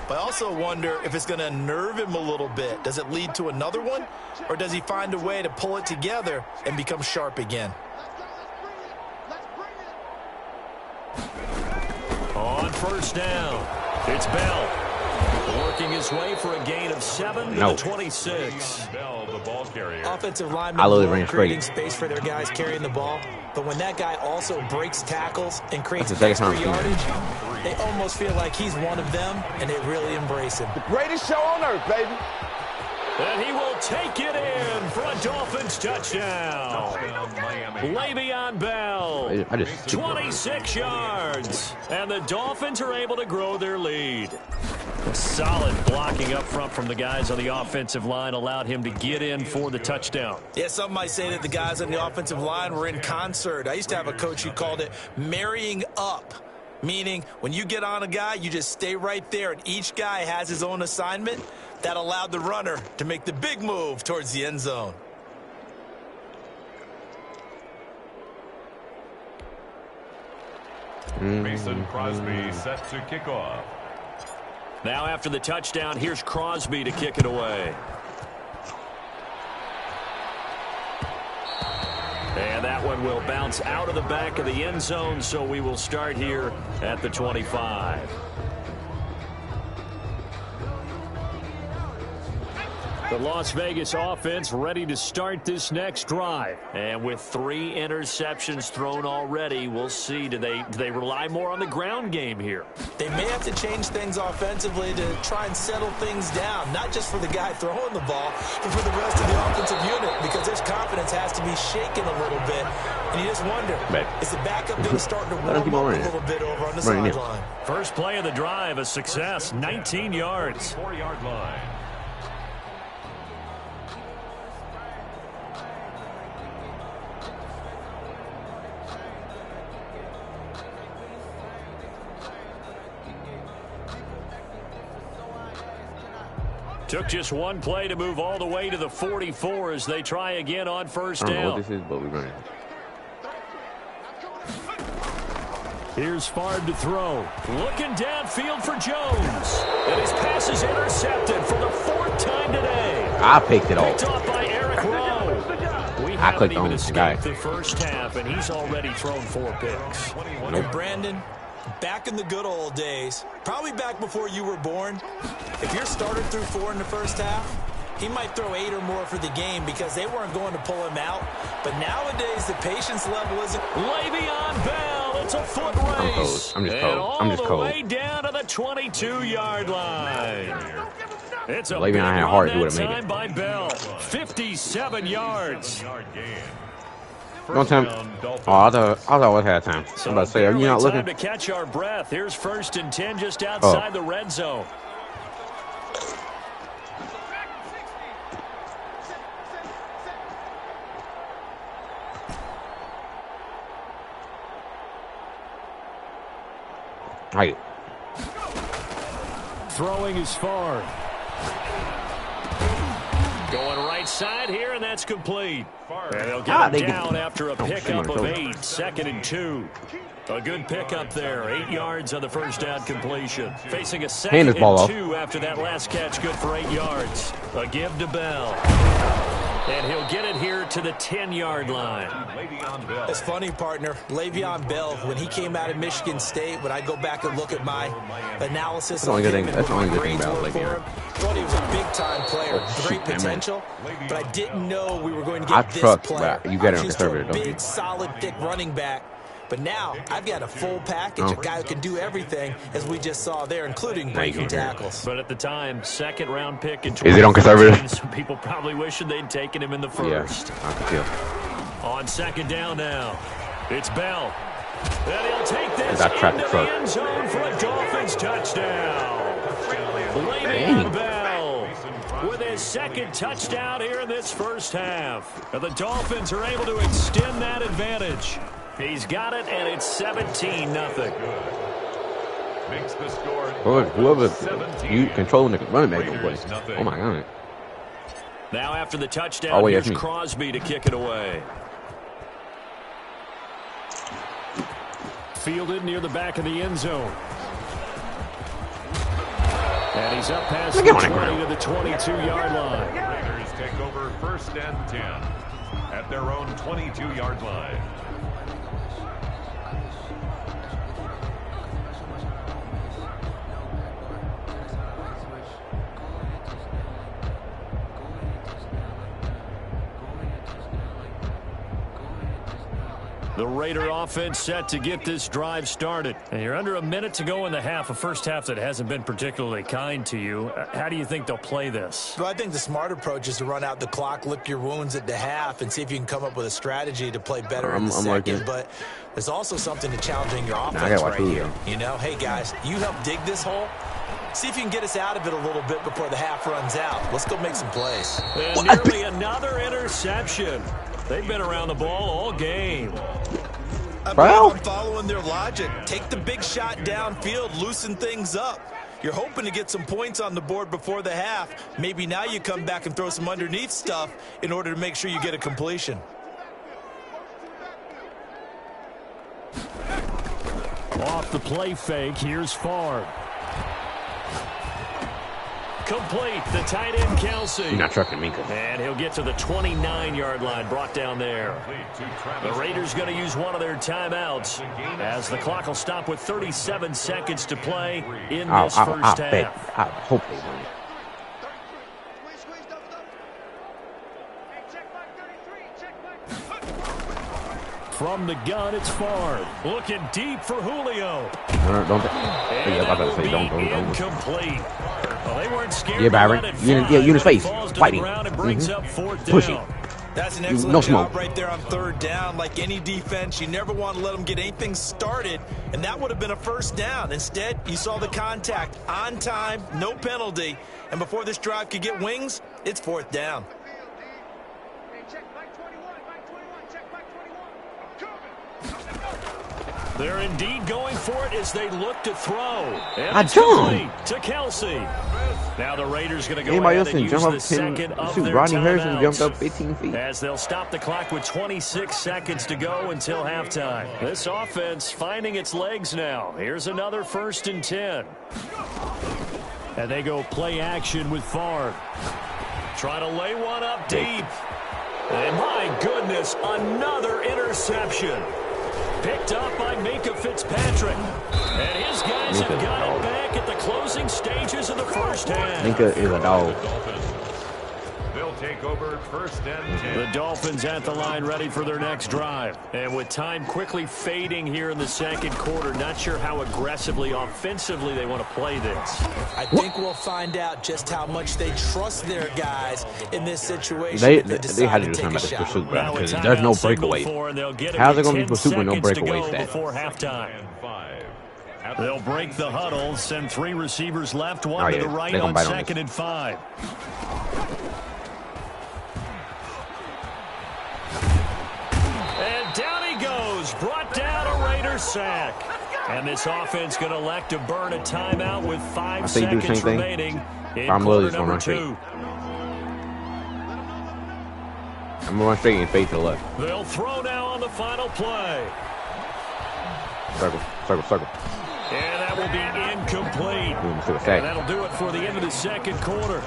but I also wonder if it's going to nerve him a little bit. Does it lead to another one, or does he find a way to pull it together and become sharp again? On first down, it's Bell. Working his way for a gain of 7 to the 26. Bell, the ball carrier. Offensive I linemen love the love range creating straight. space for their guys carrying the ball, but when that guy also breaks tackles and creates That's the second extra time I've seen yardage, they almost feel like he's one of them, and they really embrace him. Greatest show on earth, baby. And he will take it in for a Dolphins touchdown. Le'Veon Bell, I just 26 yards. And the Dolphins are able to grow their lead. Solid blocking up front from the guys on the offensive line allowed him to get in for the touchdown. Yeah, some might say that the guys on the offensive line were in concert. I used to have a coach who called it marrying up, meaning when you get on a guy, you just stay right there, and each guy has his own assignment. That allowed the runner to make the big move towards the end zone. Mason Crosby set to kick off. Now after the touchdown, here's Crosby to kick it away. And that one will bounce out of the back of the end zone, so we will start here at the 25. The Las Vegas offense ready to start this next drive. And with 3 interceptions thrown already, we'll see. Do they rely more on the ground game here? They may have to change things offensively to try and settle things down, not just for the guy throwing the ball, but for the rest of the offensive unit, because their confidence has to be shaken a little bit. And you just wonder, is the backup going to start to warm up a little bit over on the sideline? First play of the drive, a success, 19 yards. 4-yard line. Took just one play to move all the way to the 44 as they try again on first I don't know down. what this is, but we're running. Here's Favre to throw. Looking downfield for Jones. And his pass is intercepted for the 4th time today. I picked it Picked off. off by Eric Rowe. We I haven't clicked even on the escaped guy. the first half, and he's already thrown 4 picks. And Brandon, back in the good old days, probably back before you were born, if your starter threw 4 in the first half, he might throw 8 or more for the game because they weren't going to pull him out. But nowadays, the patience level isn't. Le'Veon Bell, it's a foot race. I'm just And cold. all I'm just the cold. way down to the 22-yard line. It's a Le'Veon big had run heart, he that would've made it. time by Bell. 57 yards. Don't tell me. Oh, I thought it was halftime. I'm about to say, are you not Time looking? to catch our breath. Here's 1st and 10 just outside the red zone. Right. Throwing is far. Going right side here, and that's complete. And they'll get him down after a pickup of 8, 2nd and 2. A good pickup there, 8 yards on the first down completion. Facing a 2nd and 2 after that last catch, good for 8 yards. A give to Bell. And he'll get it here to the 10-yard line. It's funny, partner. Le'Veon Bell, when he came out of Michigan State, when I go back and look at my analysis That's the only good thing. and That's the only what good thing grades about were for Le'Veon. him, thought he was a big-time player, great man. potential, but I didn't know we were going to I get this truck, player. but you got it I on was used to a conservative, don't you? big, solid, thick running back. But now I've got a full package, a guy who can do everything, as we just saw there, including breaking tackles. But at the time, 2nd-round pick in Is it on 2014, conservative? some people probably wishing they'd taken him in the first. Yeah, I can tell. On 2nd down now, it's Bell. And he'll take this That track into truck. the end zone for a Dolphins touchdown. Le'Veon Bell with his 2nd touchdown here in this first half. And the Dolphins are able to extend that advantage. He's got it, and it's 17-0. Makes the score. Whoever you controlling the running back don't play. Oh my God. Now after the touchdown, here's Crosby to kick it away. Fielded near the back of the end zone. And he's up past the 20 to the 22-yard line. Raiders take over 1st and 10 at their own 22-yard line. The Raider offense set to get this drive started. And you're under a minute to go in the half, a first half that hasn't been particularly kind to you. How do you think they'll play this? Well, I think the smart approach is to run out the clock, lick your wounds at the half, and see if you can come up with a strategy to play better in the second. But there's also something to challenging your offense right here. You know, hey, guys, you help dig this hole. See if you can get us out of it a little bit before the half runs out. Let's go make some plays. And nearly another interception. They've been around the ball all game. I'm following their logic. Take the big shot downfield, loosen things up. You're hoping to get some points on the board before the half. Maybe now you come back and throw some underneath stuff in order to make sure you get a completion. Off the play fake, here's Favre. Complete, the tight end Kelsey. You're not trucking Minka. And he'll get to the 29-yard line, brought down there. The Raiders going to use one of their timeouts as the clock will stop with 37 seconds to play in this first half. I hope they win. From the gun, it's Favre. Looking deep for Julio. Don't. Incomplete. Well, they weren't scared. Yeah, Byron. You in his face. Fighting. Pushing. That's an excellent job right there on 3rd down. Like any defense, you never want to let them get anything started, and that would have been a first down. Instead, you saw the contact on time, no penalty, and before this drive could get wings, it's 4th down. They're indeed going for it as they look to throw. And it's complete to Kelsey. Now the Raiders going to go Anybody ahead else and can use jump the up second of shoot, their Rodney Harrison timeouts. jumped up 15 feet. As they'll stop the clock with 26 seconds to go until halftime. This offense finding its legs now. Here's another 1st and 10. And they go play action with Favre. Try to lay one up deep. And my goodness, another interception. Picked up by Minkah Fitzpatrick. And his guys have got it back at the closing stages of the first half. Minkah is a dog. They'll take over 1st and 10. The Dolphins at the line ready for their next drive. And with time quickly fading here in the second quarter, not sure how aggressively, offensively they want to play this. I think we'll find out just how much they trust their guys in this situation. They had to do something about this pursuit, bro, because there's no breakaway. How's it going to be pursuit with no breakaways? Before halftime. They'll break the huddle, send 3 receivers left, one to the right on 2nd and 5. And down he goes, brought down a Raider sack. And this offense going to elect to burn a timeout with 5 seconds remaining in quarter number 2. I'm going to run straight and fade to the left. They'll throw now on the final play. Circle. And that will be incomplete. And that'll do it for the end of the second quarter.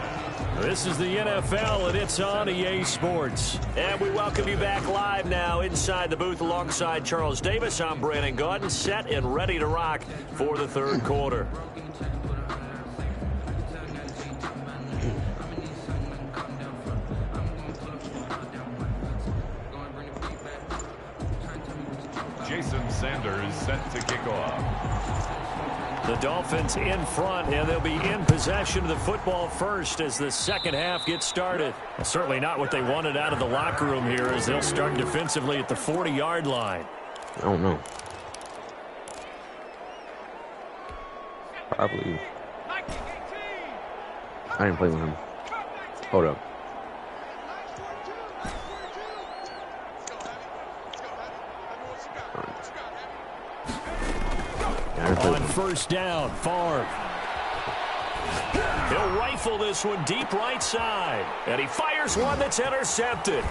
This is the NFL, and it's on EA Sports. And we welcome you back live now inside the booth alongside Charles Davis. I'm Brandon Gaudin, set and ready to rock for the third quarter. Jason Sanders set to kick off. The Dolphins in front, and they'll be in possession of the football first as the second half gets started. Well, certainly not what they wanted out of the locker room here as they'll start defensively at the 40-yard line. I don't know. Probably. I didn't play with him. Hold up. On first down, Favre. He'll rifle this one deep right side. And he fires one that's intercepted.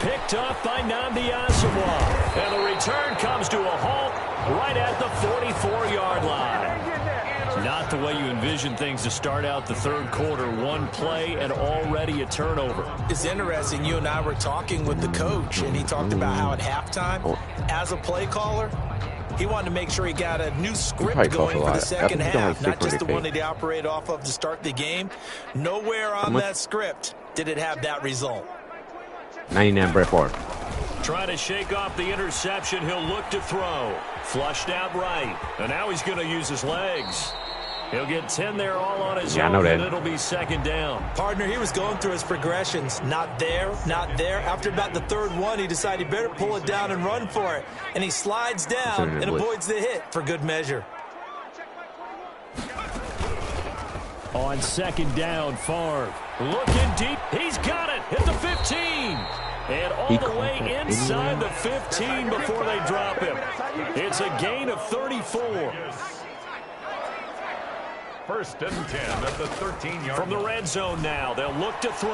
Picked off by Nnamdi Asomugha. And the return comes to a halt right at the 44-yard line. Not the way you envision things to start out the third quarter. One play and already a turnover. It's interesting. You and I were talking with the coach, and he talked about how at halftime, as a play caller, he wanted to make sure he got a new script going for the second half, not just the one that he operated off of to start the game. Nowhere on that script did it have that result. 99 Brett Favre. Trying to shake off the interception. He'll look to throw. Flushed out right. And now he's going to use his legs. He'll get 10 there all on his own, and it'll be second down. Partner, he was going through his progressions. Not there, not there. After about the third one, he decided he better pull it down and run for it. And he slides down and avoids the hit for good measure. On second down, Favre looking deep. He's got it. Hit the 15. And all the way inside the 15 before they drop him. It's a gain of 34. First and 10 at the 13-yard From the red zone now, they'll look to throw.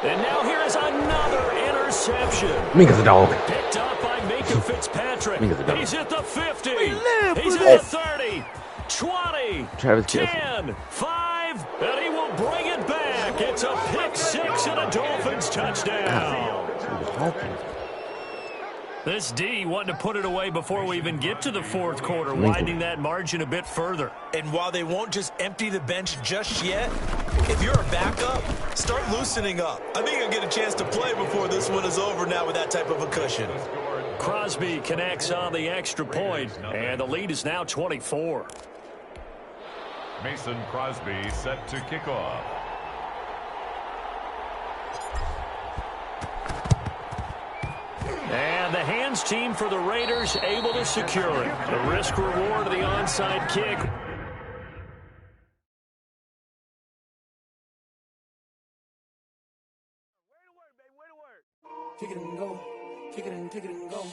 And now here is another interception. Minka's a dog. Picked up by Minkah Fitzpatrick. Minka's a dog. He's at the 50. He's at the 30. 20. Travis 10. 5. And he will bring it back. It's a pick six and a Dolphins touchdown. This D wanting to put it away before we even get to the fourth quarter, widening that margin a bit further. And while they won't just empty the bench just yet, if you're a backup, start loosening up. I think you'll get a chance to play before this one is over now with that type of a cushion. Crosby connects on the extra point, and the lead is now 24. Mason Crosby set to kick off. And the hands team for the Raiders able to secure it. The risk reward of the onside kick. Kick it and go. Kick it and kick it and go.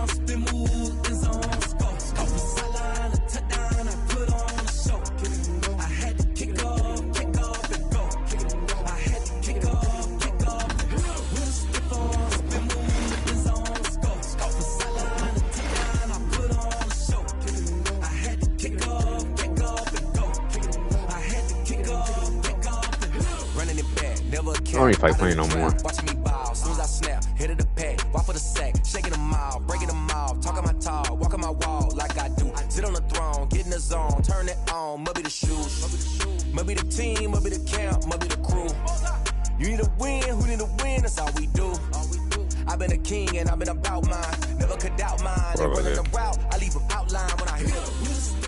Spin move is on score. Sideline, a touchdown, I put on a show. Kick it and go. I had to kick off and go. Kick it and go. I had to kick off and go. Spin move is on score. Sideline, a touchdown, I put on a show. Kick it and go. I had to kick off and go. Kick it and go. I had to kick off and go. Running it back, never I don't even fight playing no more. Watching me bow, as soon as I snap, hit of the pack, walk for the sack, shaking them out, breaking them out, talking my talk, walking my wall like I do. Sit on the throne, get in the zone, turn it on, must be the shoes, must be the team, must be the camp, must be the crew. You need a win, who need a win, that's all we do. I've been a king and I've been about mine, never could doubt mine. They running the route, I leave them outline when I hit.